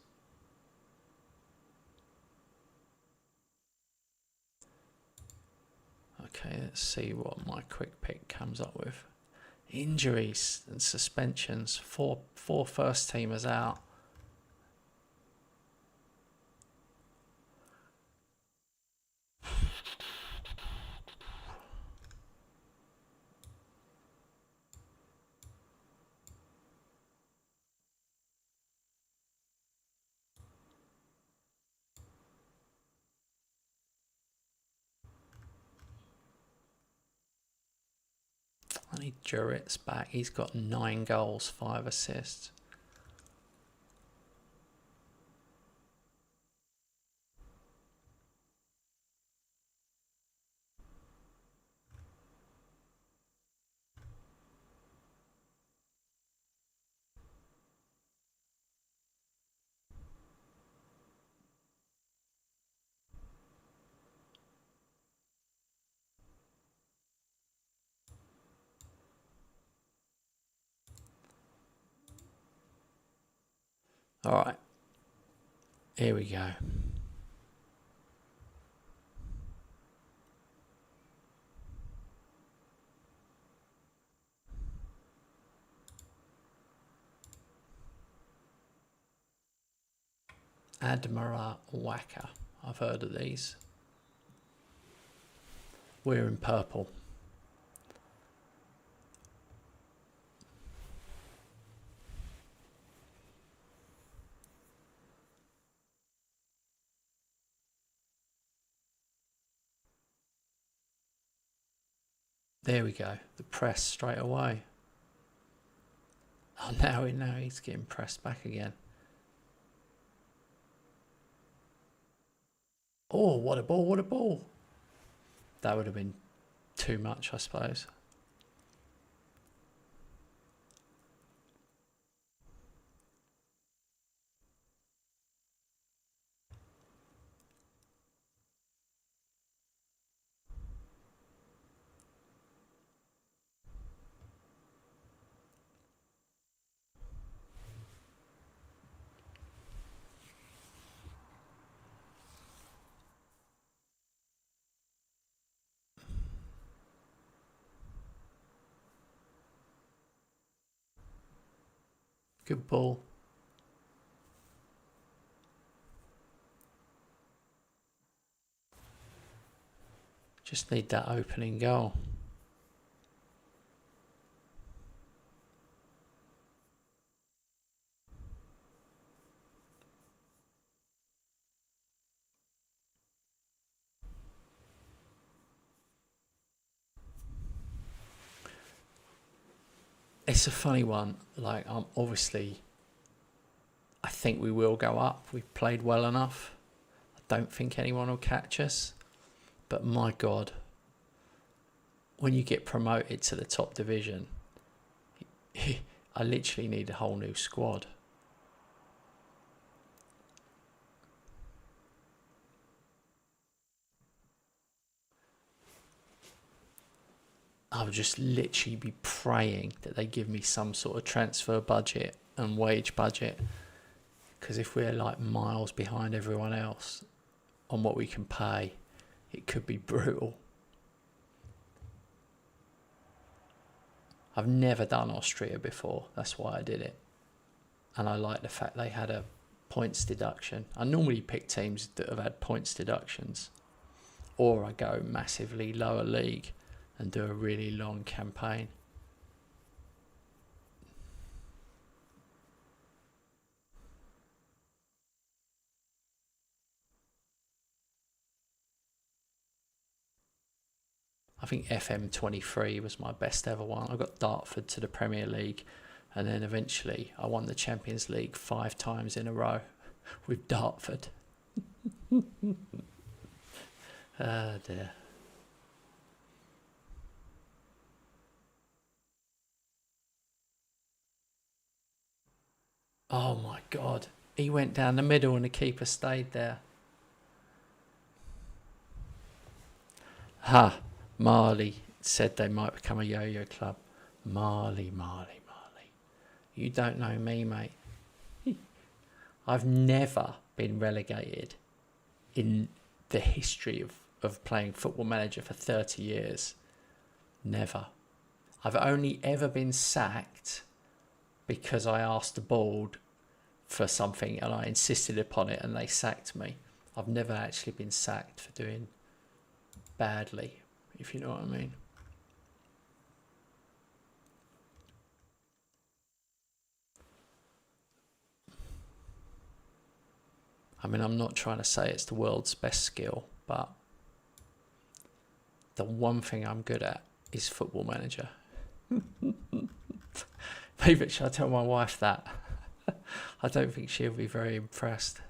Okay, let's see what my quick pick comes up with. Injuries and suspensions. Four first teamers out. I need Jurit's back. He's got 9 goals, 5 assists. All right. Here we go. Admira Wacker. I've heard of these. We're in purple. There we go. The press straight away. Oh, now he's getting pressed back again. Oh, what a ball, what a ball. That would have been too much, I suppose. Good ball. Just need that opening goal. It's a funny one. Like, obviously, I think we will go up. We've played well enough. I don't think anyone will catch us. But my God, when you get promoted to the top division, I literally need a whole new squad. I'll just literally be praying that they give me some sort of transfer budget and wage budget. Because if we're like miles behind everyone else on what we can pay, it could be brutal. I've never done Austria before. That's why I did it. And I like the fact they had a points deduction. I normally pick teams that have had points deductions. Or I go massively lower league and do a really long campaign. I think FM26 was my best ever one. I got Dartford to the Premier League, and then eventually I won the Champions League 5 times in a row with Dartford. Ah, dear. Oh my God. He went down the middle and the keeper stayed there. Ha! Marley said they might become a yo-yo club. Marley. You don't know me, mate. I've never been relegated in the history of playing Football Manager for 30 years. Never. I've only ever been sacked because I asked the board for something and I insisted upon it and they sacked me. I've never actually been sacked for doing badly, if you know what I mean. I mean, I'm not trying to say it's the world's best skill, but the one thing I'm good at is Football Manager. Maybe should I tell my wife that? I don't think she'll be very impressed.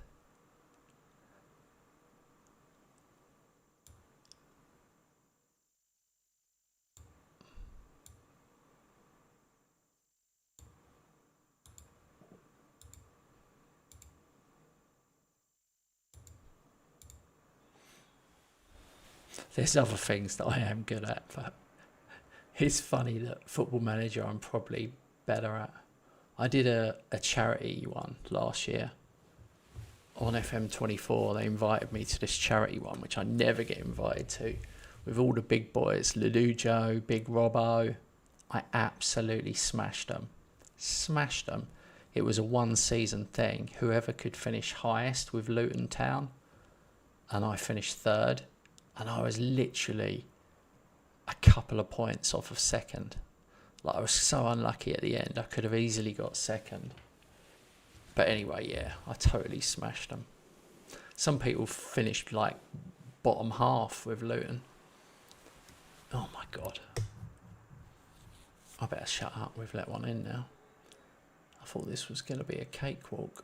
There's other things that I am good at, but it's funny that Football Manager I'm probably better at. I did a charity one last year on FM24. They invited me to this charity one, which I never get invited to, with all the big boys, Lelujo, Big Robbo. I absolutely smashed them. It was a 1-season thing. Whoever could finish highest with Luton Town, and I finished 3rd, and I was literally a couple of points off of 2nd. Like, I was so unlucky at the end. I could have easily got 2nd. But anyway, yeah, I totally smashed them. Some people finished like bottom half with Luton. Oh my God. I better shut up. We've let one in now. I thought this was going to be a cakewalk.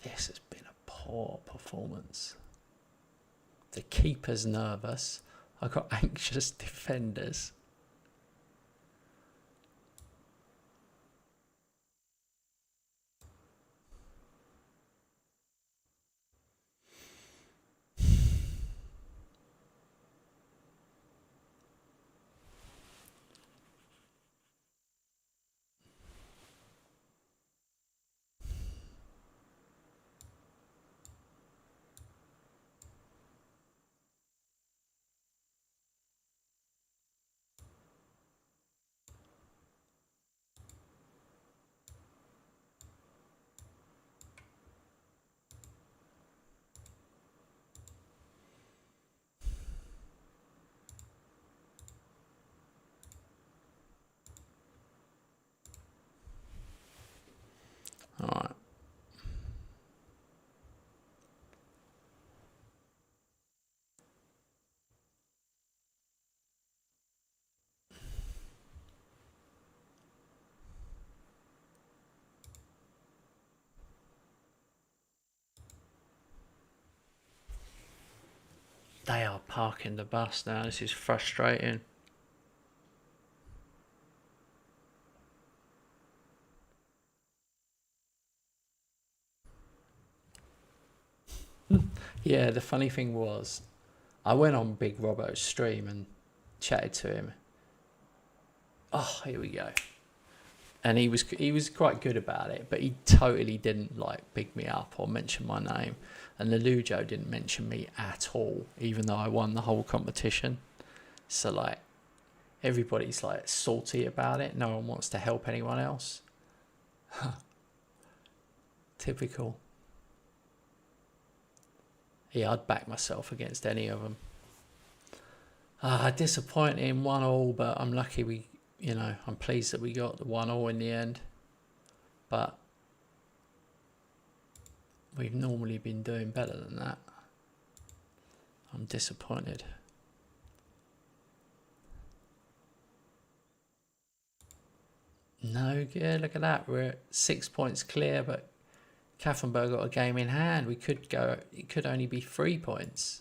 This has been a poor performance. The keeper's nervous. I've got anxious defenders. They are parking the bus now. This is frustrating. Yeah, the funny thing was, I went on Big Robbo's stream and chatted to him. Oh, here we go. And he was quite good about it, but he totally didn't like big me up or mention my name. And Lelujo didn't mention me at all, even though I won the whole competition. So like, everybody's like salty about it. No one wants to help anyone else. Typical. Yeah, I'd back myself against any of them. Disappointing 1-1, but I'm lucky I'm pleased that we got the 1-1 in the end. But we've normally been doing better than that. I'm disappointed. No, yeah, look at that. We're at 6 points clear, but Kaffenberg got a game in hand. It could only be 3 points.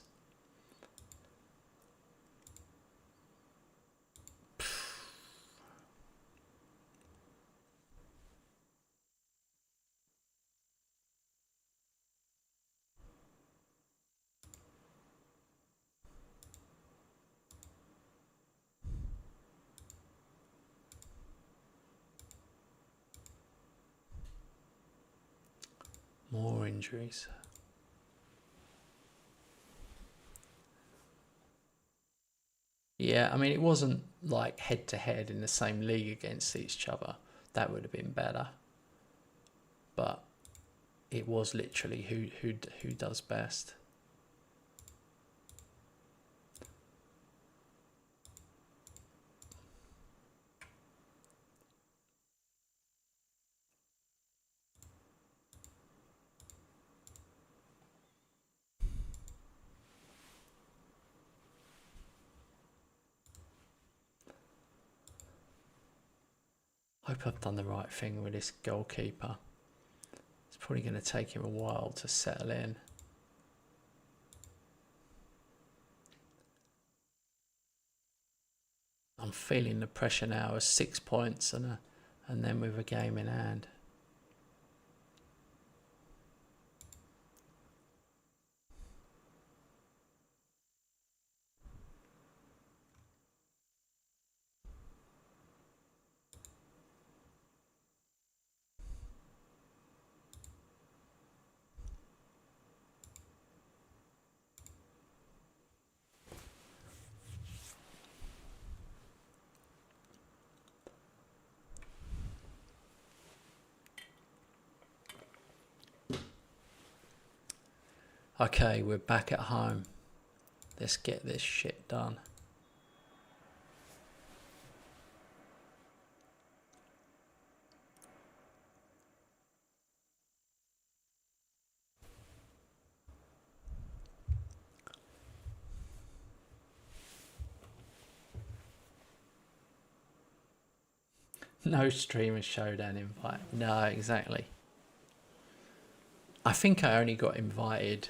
More injuries. Yeah, I mean, it wasn't like head to head in the same league against each other. That would have been better. But it was literally who does best. Hope I've done the right thing with this goalkeeper. It's probably going to take him a while to settle in. I'm feeling the pressure now as 6 points and then with a game in hand. Okay, we're back at home. Let's get this shit done. No streamer showdown invite. No, exactly. I think I only got invited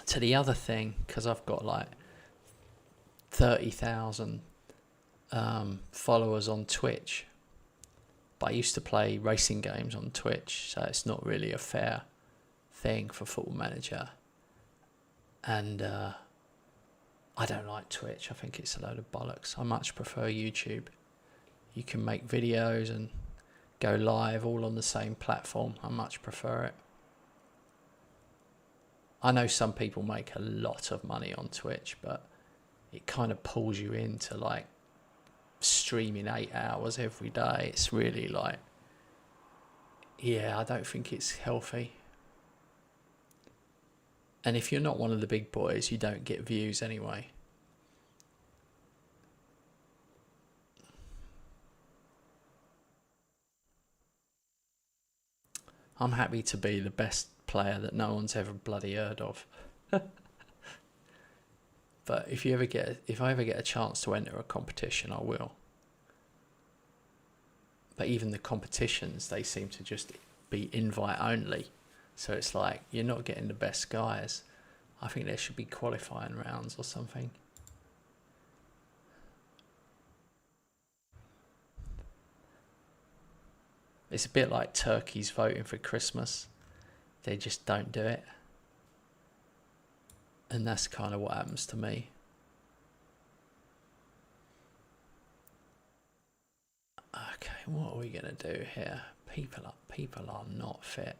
to the other thing because I've got like 30,000 followers on Twitch. But I used to play racing games on Twitch, so it's not really a fair thing for Football Manager. And I don't like Twitch. I think it's a load of bollocks. I much prefer YouTube. You can make videos and go live all on the same platform. I much prefer it. I know some people make a lot of money on Twitch, but it kind of pulls you into like streaming 8 hours every day. It's really like, yeah, I don't think it's healthy. And if you're not one of the big boys, you don't get views anyway. I'm happy to be the best player that no one's ever bloody heard of. But if I ever get a chance to enter a competition, I will. But even the competitions, they seem to just be invite only. So it's like, you're not getting the best guys. I think there should be qualifying rounds or something. It's a bit like turkeys voting for Christmas. They just don't do it. And that's kind of what happens to me. Okay, what are we going to do here? People are not fit.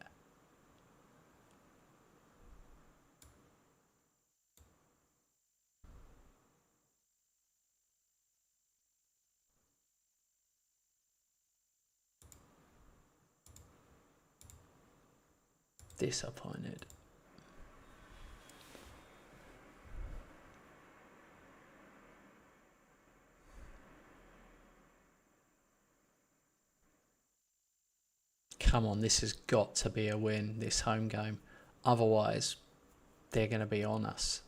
Disappointed. Come on, this has got to be a win, this home game. Otherwise, they're going to be on us.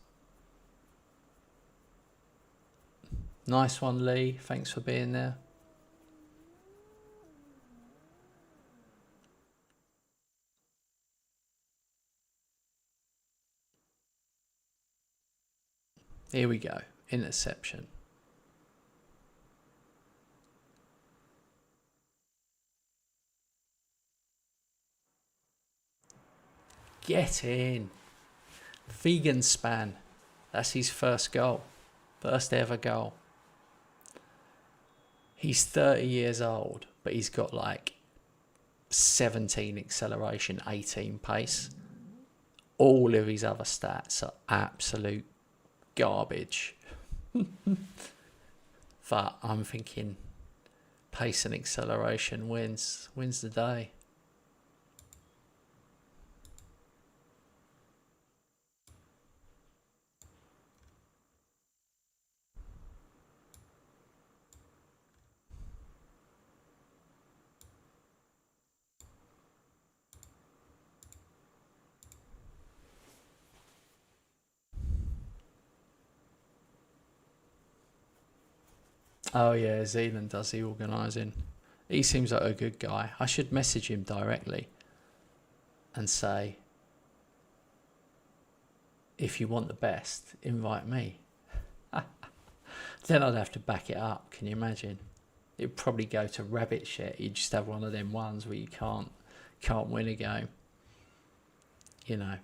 Nice one, Lee. Thanks for being there. Here we go. Interception. Get in. Vegan Span. That's his first goal. First ever goal. He's 30 years old, but he's got like 17 acceleration, 18 pace. All of his other stats are absolute garbage. But I'm thinking pace and acceleration wins the day. Oh yeah, Zealand does the organising. He seems like a good guy. I should message him directly and say, if you want the best, invite me. Then I'd have to back it up. Can you imagine? It'd probably go to rabbit shit. You just have one of them ones where you can't win a game. You know,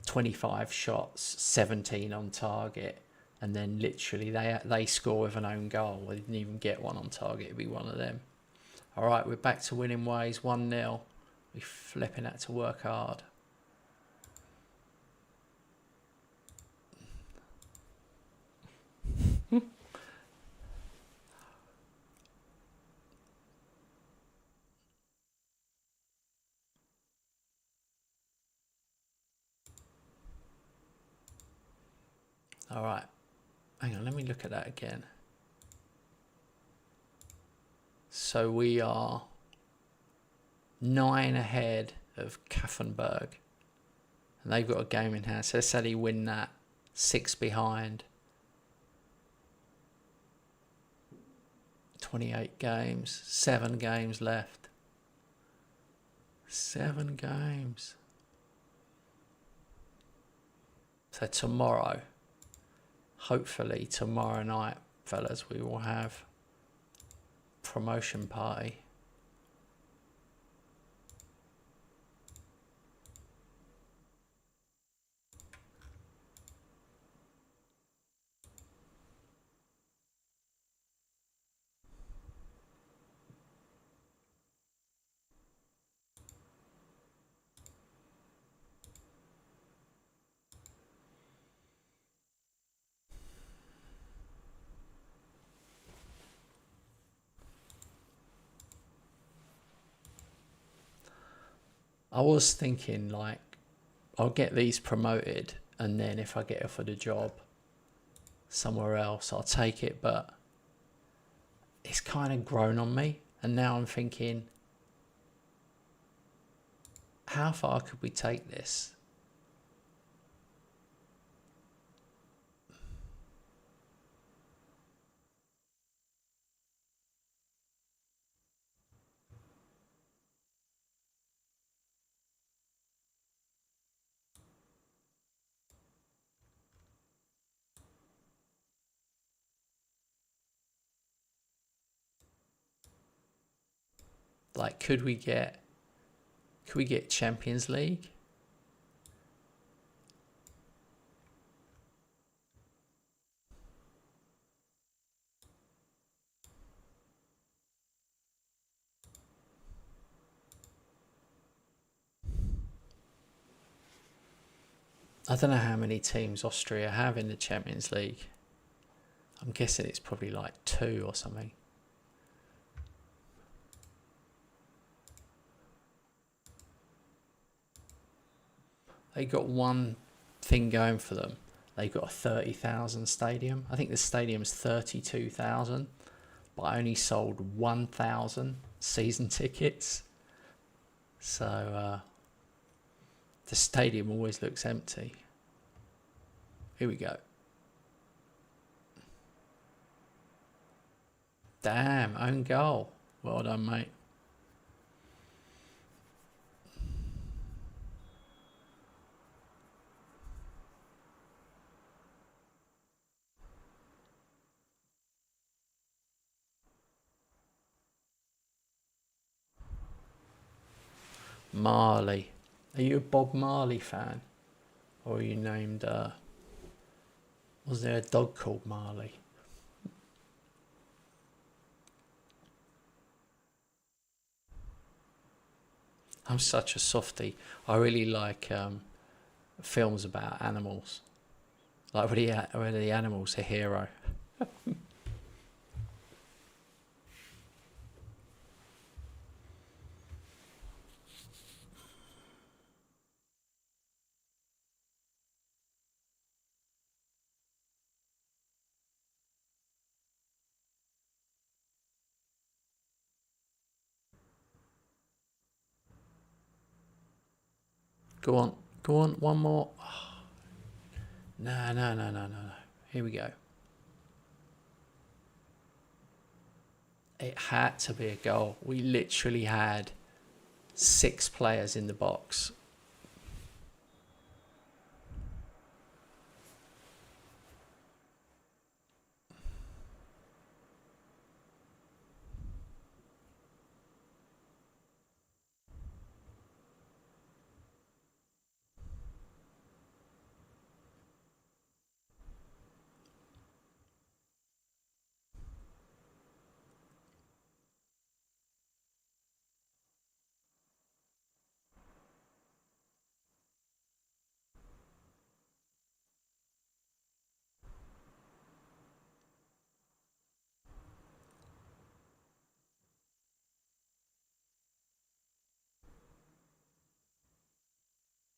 25 shots, 17 on target. And then literally they score with an own goal. They didn't even get one on target. It'd be one of them. All right, we're back to winning ways. 1-0. We're flipping that to work hard. All right. Hang on, let me look at that again. So we are 9 ahead of Kaffenberg. And they've got a game in hand. So let's say they win that. 6 behind. 28 games. 7 games left. 7 games. So tomorrow, hopefully tomorrow night, fellas, we will have promotion party. I was thinking, like, I'll get these promoted, and then if I get offered a job somewhere else, I'll take it. But it's kind of grown on me, and now I'm thinking, how far could we take this? Like, could we get Champions League? I don't know how many teams Austria have in the Champions League. I'm guessing it's probably like 2 or something. They got one thing going for them. They got a 30,000 stadium. I think the stadium's 32,000, but I only sold 1,000 season tickets. So the stadium always looks empty. Here we go. Damn, own goal. Well done, mate. Marley. Are you a Bob Marley fan? Or are you named, was there a dog called Marley? I'm such a softie. I really like films about animals. Like where the animal's a hero. Go on, one more. Oh. No. Here we go. It had to be a goal. We literally had 6 players in the box.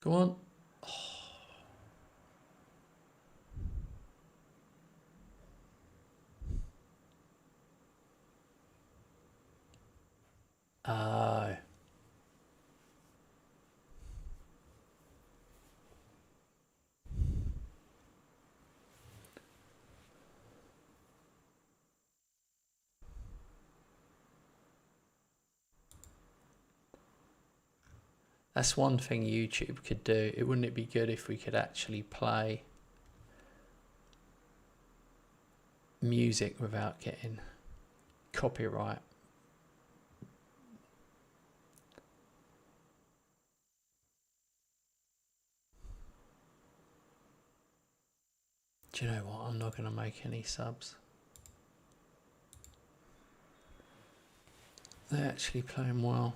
Go on. Oh. That's one thing YouTube could do. Wouldn't it be good if we could actually play music without getting copyright? Do you know what? I'm not going to make any subs. They're actually playing well.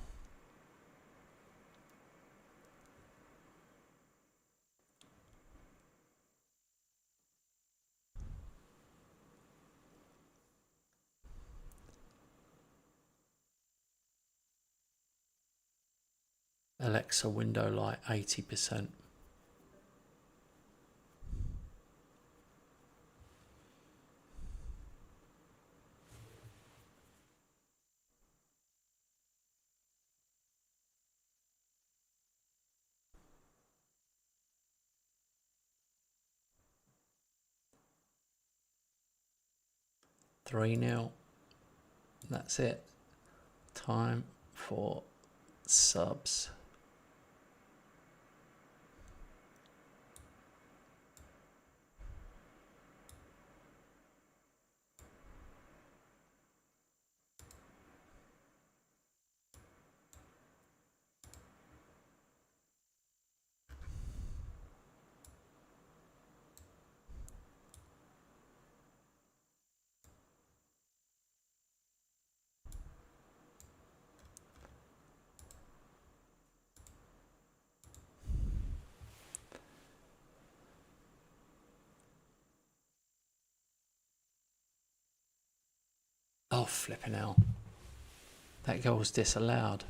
Alexa, window light 80%. Three 0. That's it. Time for subs. Oh, flipping hell. That goal was disallowed.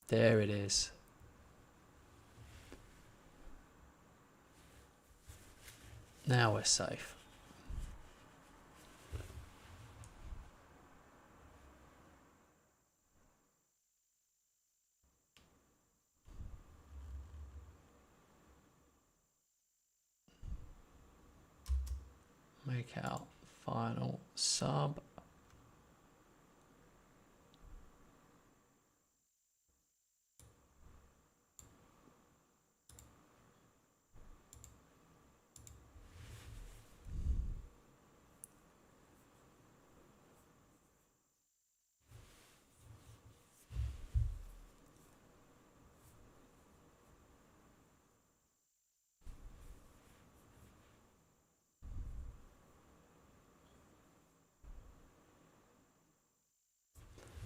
There it is. Now we're safe. Make out final sub.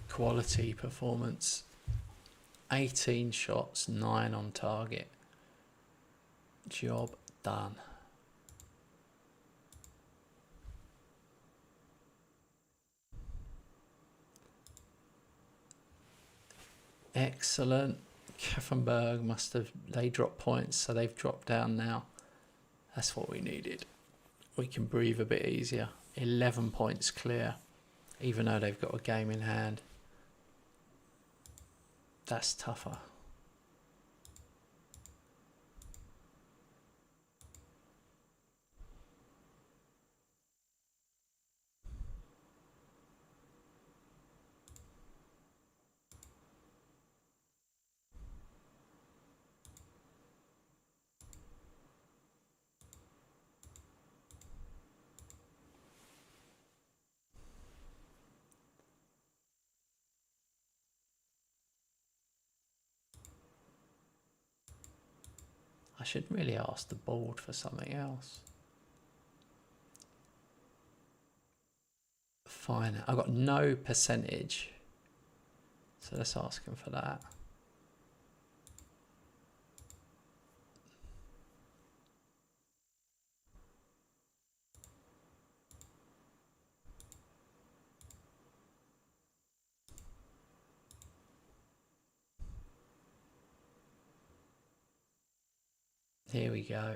Quality performance. 18 shots, 9 on target. Job done. Excellent. Kaffenberg they dropped points, so they've dropped down now. That's what we needed. We can breathe a bit easier. 11 points clear, even though they've got a game in hand. That's tougher. I should really ask the board for something else. Fine. I've got no percentage. So let's ask him for that. Here we go.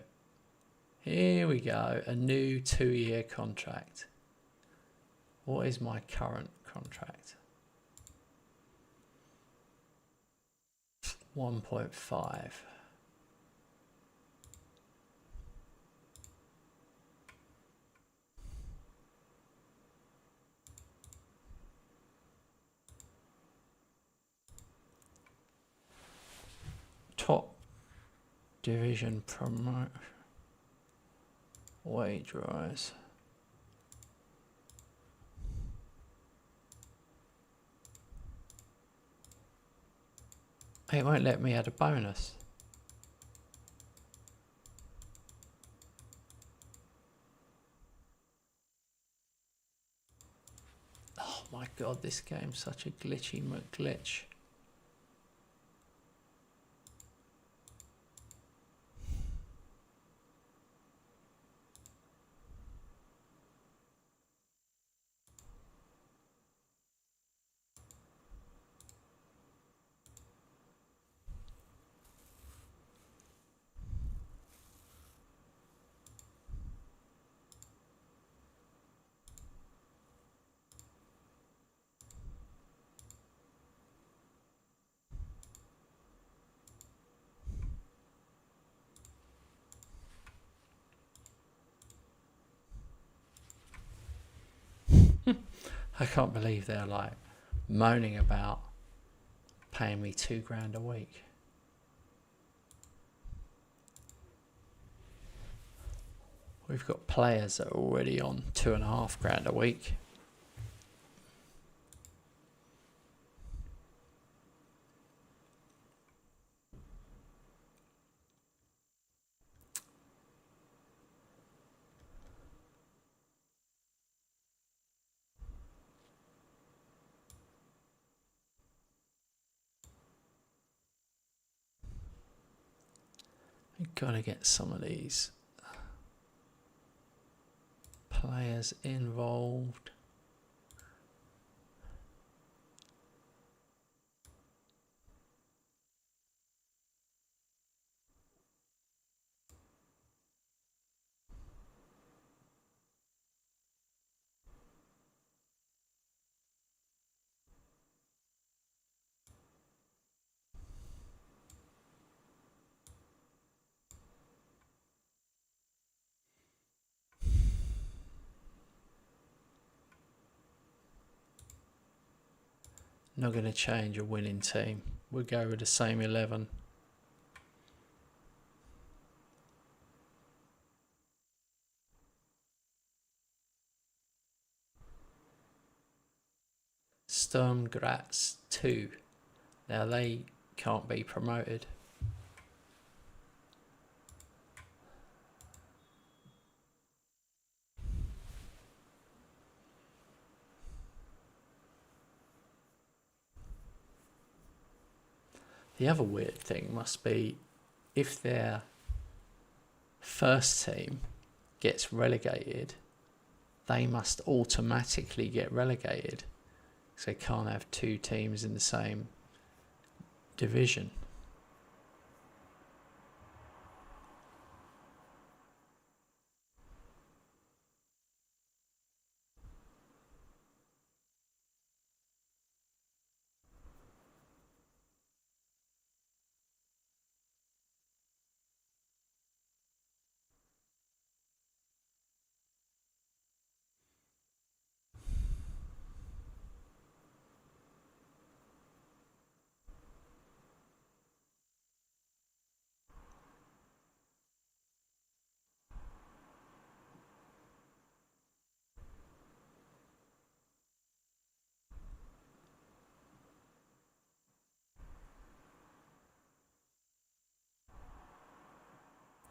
Here we go. A new 2-year contract. What is my current contract? 1.5. Top division promote. Wage rise. It won't let me add a bonus. Oh my god, this game's such a glitchy McGlitch. I can't believe they're like moaning about paying me £2,000 a week. We've got players that are already on £2,500 a week. We've got to get some of these players involved. Not going to change a winning team. We'll go with the same 11. Sturm Graz 2. Now they can't be promoted. The other weird thing must be if their first team gets relegated, they must automatically get relegated. So they can't have two teams in the same division.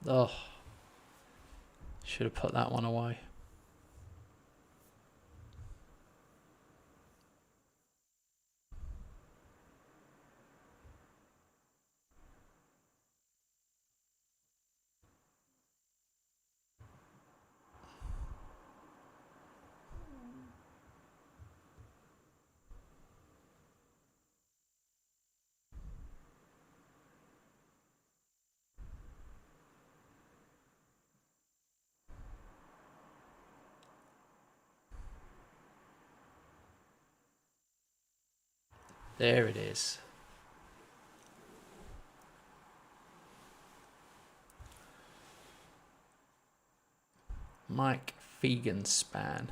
Oh, should have put that one away. There it is. Mike Fegenspan.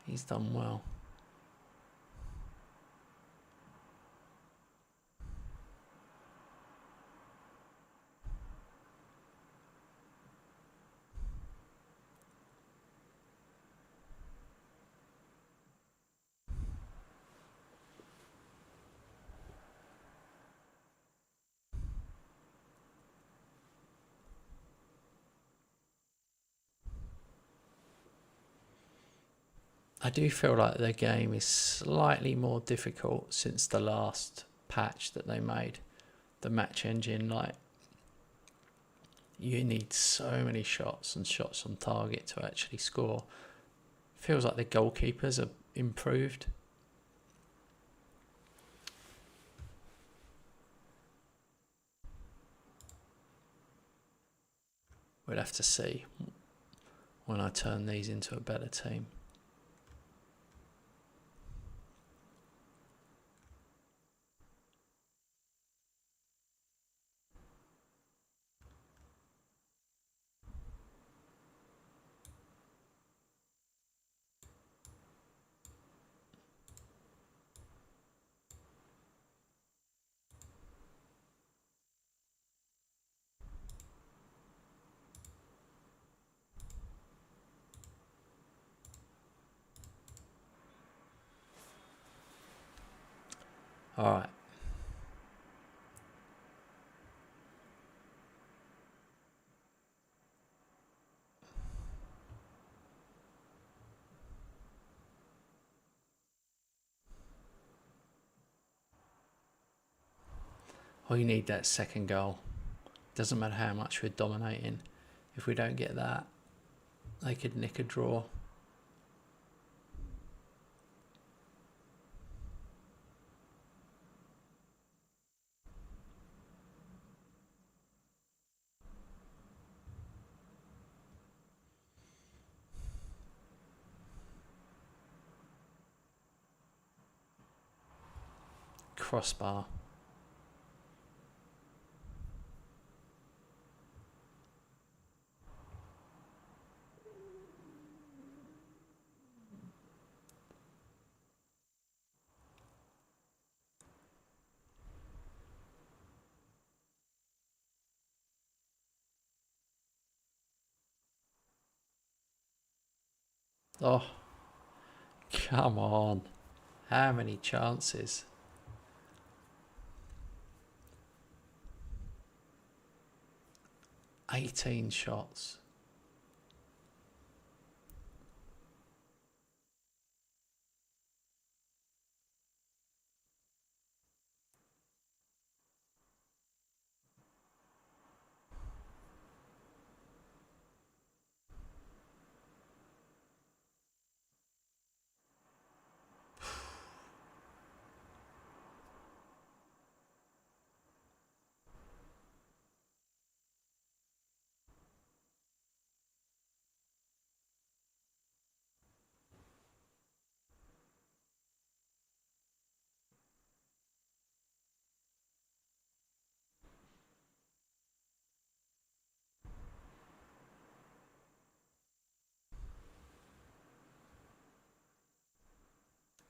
He's done well. I do feel like their game is slightly more difficult since the last patch that they made. The match engine, like, you need so many shots and shots on target to actually score. Feels like the goalkeepers have improved. We'll have to see when I turn these into a better team. All right. We need that second goal. Doesn't matter how much we're dominating. If we don't get that, they could nick a draw. Crossbar. Oh, come on. How many chances? "18 shots.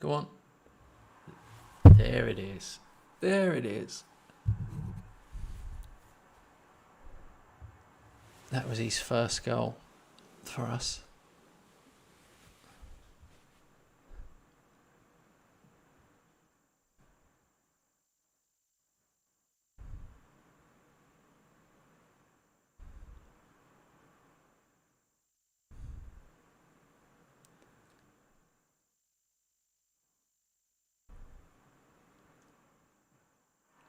Go on. There it is. There it is. That was his first goal for us.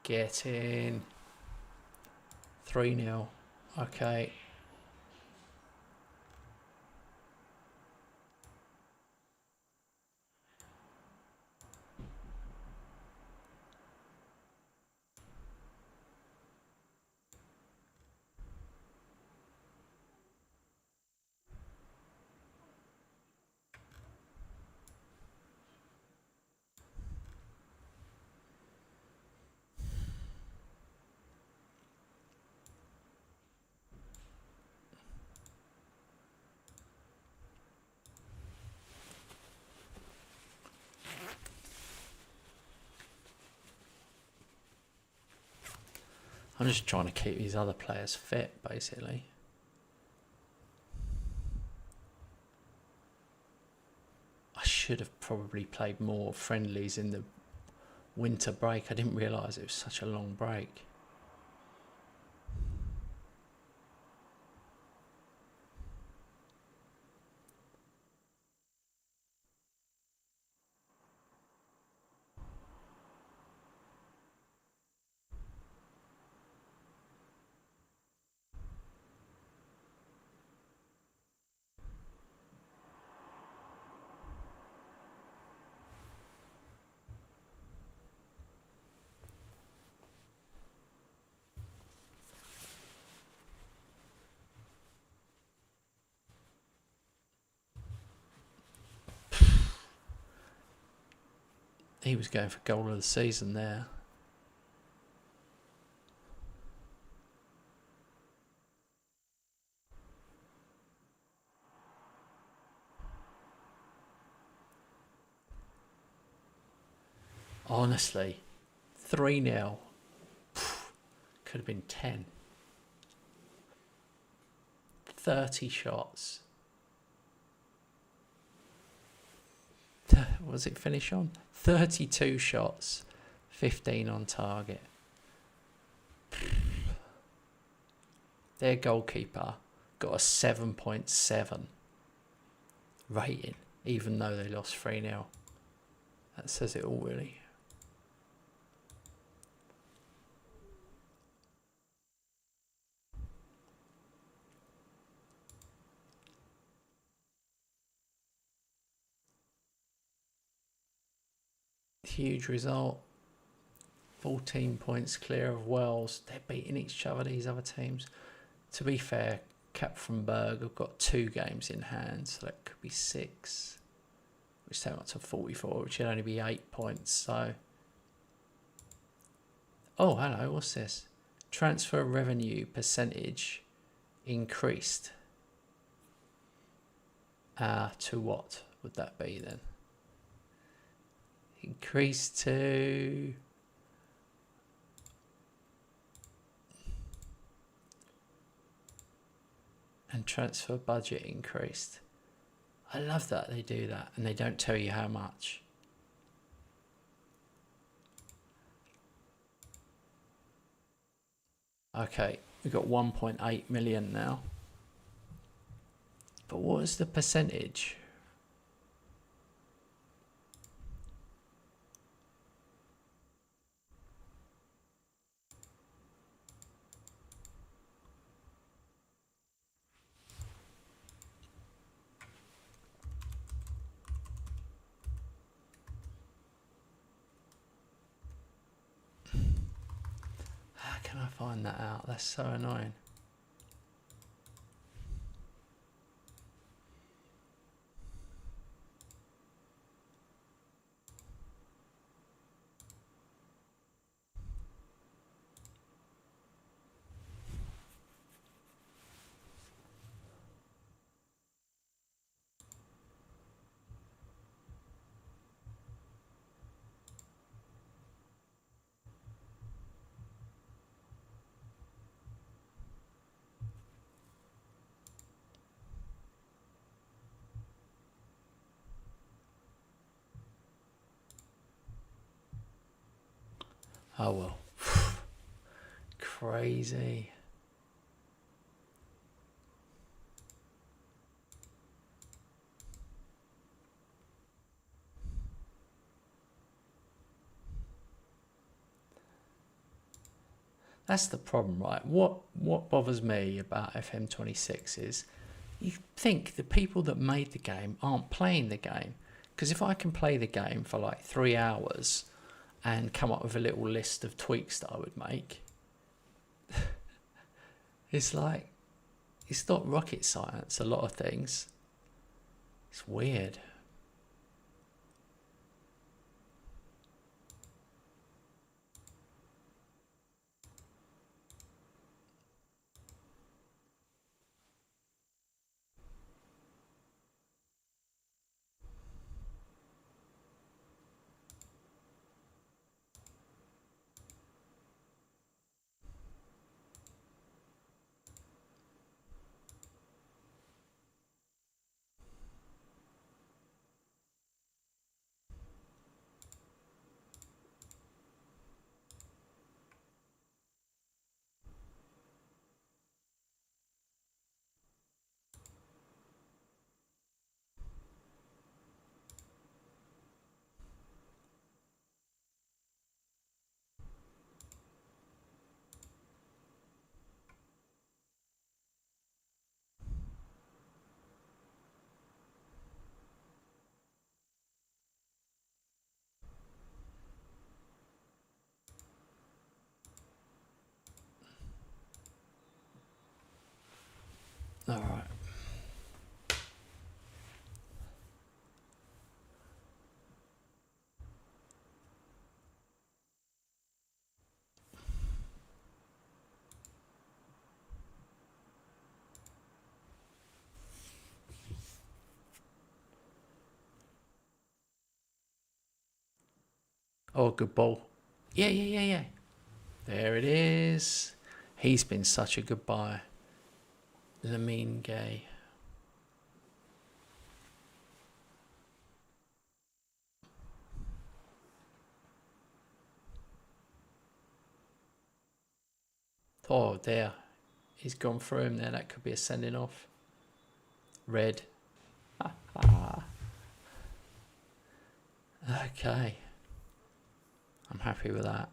Get in. 3-0. Okay. I'm just trying to keep these other players fit, basically. I should have probably played more friendlies in the winter break. I didn't realise it was such a long break. He was going for goal of the season there. Honestly, 3-0. Could have been 10. 30 shots. What was it finish on? 32 shots, 15 on target. Their goalkeeper got a 7.7 rating, even though they lost 3-0. That says it all, really. Huge result. 14 points clear of Wales. They're beating each other, these other teams. To be fair, Cap from Berg have got 2 games in hand, so that could be 6, which takes up to 44, which should only be 8 points. So, oh, hello, what's this? Transfer revenue percentage increased. To what would that be then? Increased to... and transfer budget increased. I love that they do that and they don't tell you how much. Okay, we've got 1.8 million now. But what is the percentage? How can I find that out? That's so annoying. Oh well. Crazy. That's the problem, right? What bothers me about FM26 is you think the people that made the game aren't playing the game. Because if I can play the game for like 3 hours and come up with a little list of tweaks that I would make, it's like, it's not rocket science, a lot of things. It's weird. All right. Oh, good ball. Yeah. There it is. He's been such a good buy. Lamine Gay. Oh, there. He's gone through him there. That could be a sending off. Red. Okay. I'm happy with that.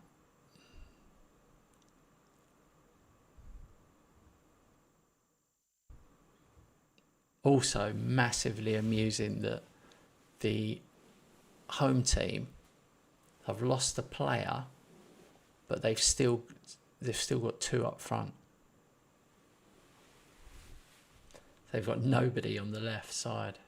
Also, massively amusing that the home team I've lost a player, but they've still got two up front. They've got nobody on the left side.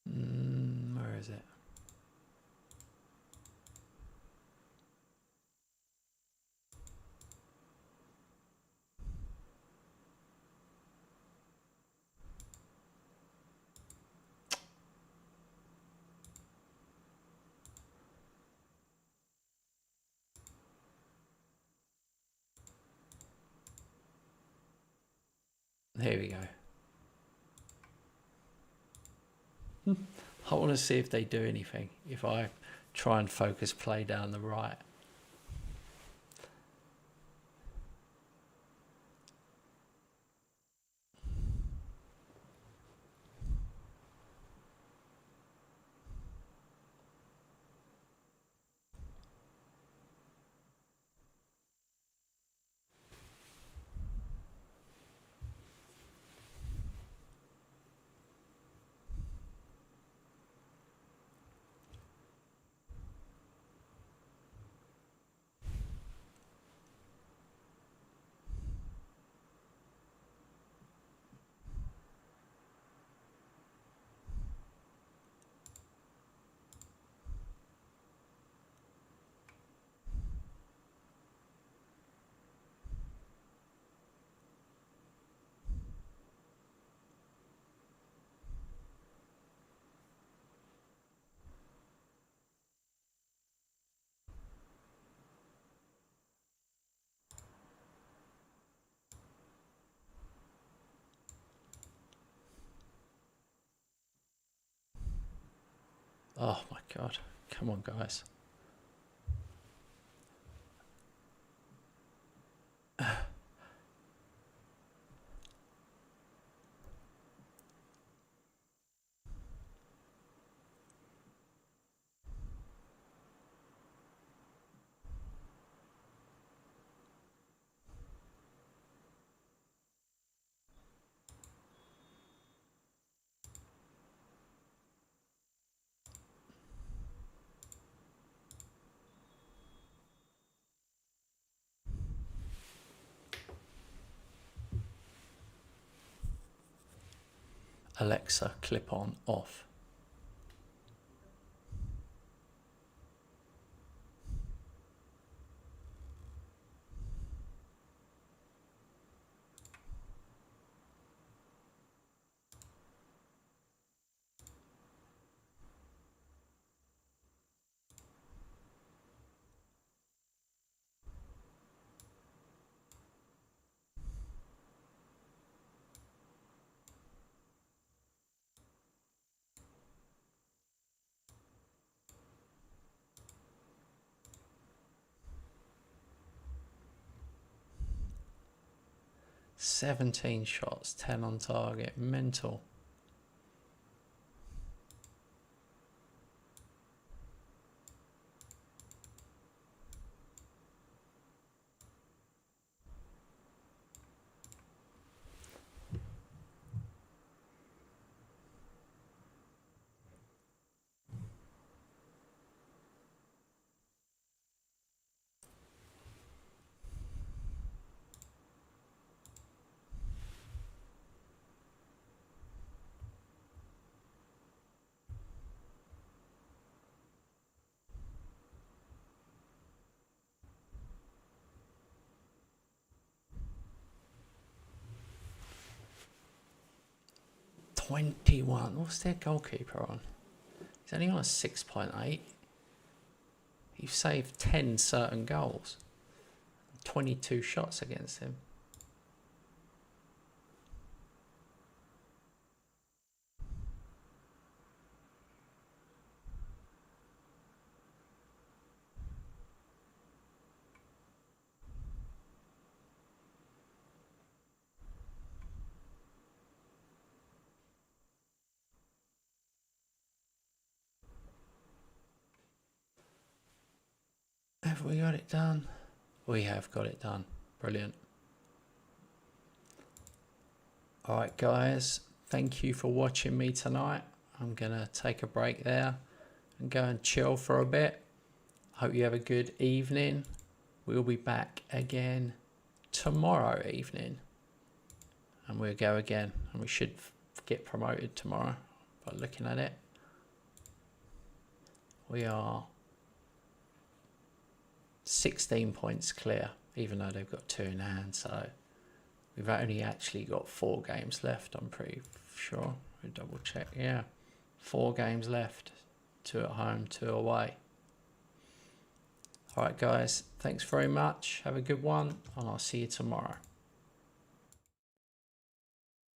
Where is it? Here we go. I want to see if they do anything. If I try and focus play down the right. Oh my God. Come on, guys. Alexa, clip on, off. "17 shots, 10 on target. Mental." "21. What's their goalkeeper on? He's only on a 6.8. You've saved 10 certain goals. 22 shots against him. Have we got it done? We have got it done. Brilliant. All right, guys. Thank you for watching me tonight. I'm going to take a break there and go and chill for a bit. Hope you have a good evening. We'll be back again tomorrow evening. And we'll go again. And we should get promoted tomorrow by looking at it. We are 16 points clear, even though they've got 2 in hand. So we've only actually got 4 games left, I'm pretty sure. We'll double check. Yeah, 4 games left. 2 at home, 2 away. All right, guys. Thanks very much. Have a good one, and I'll see you tomorrow.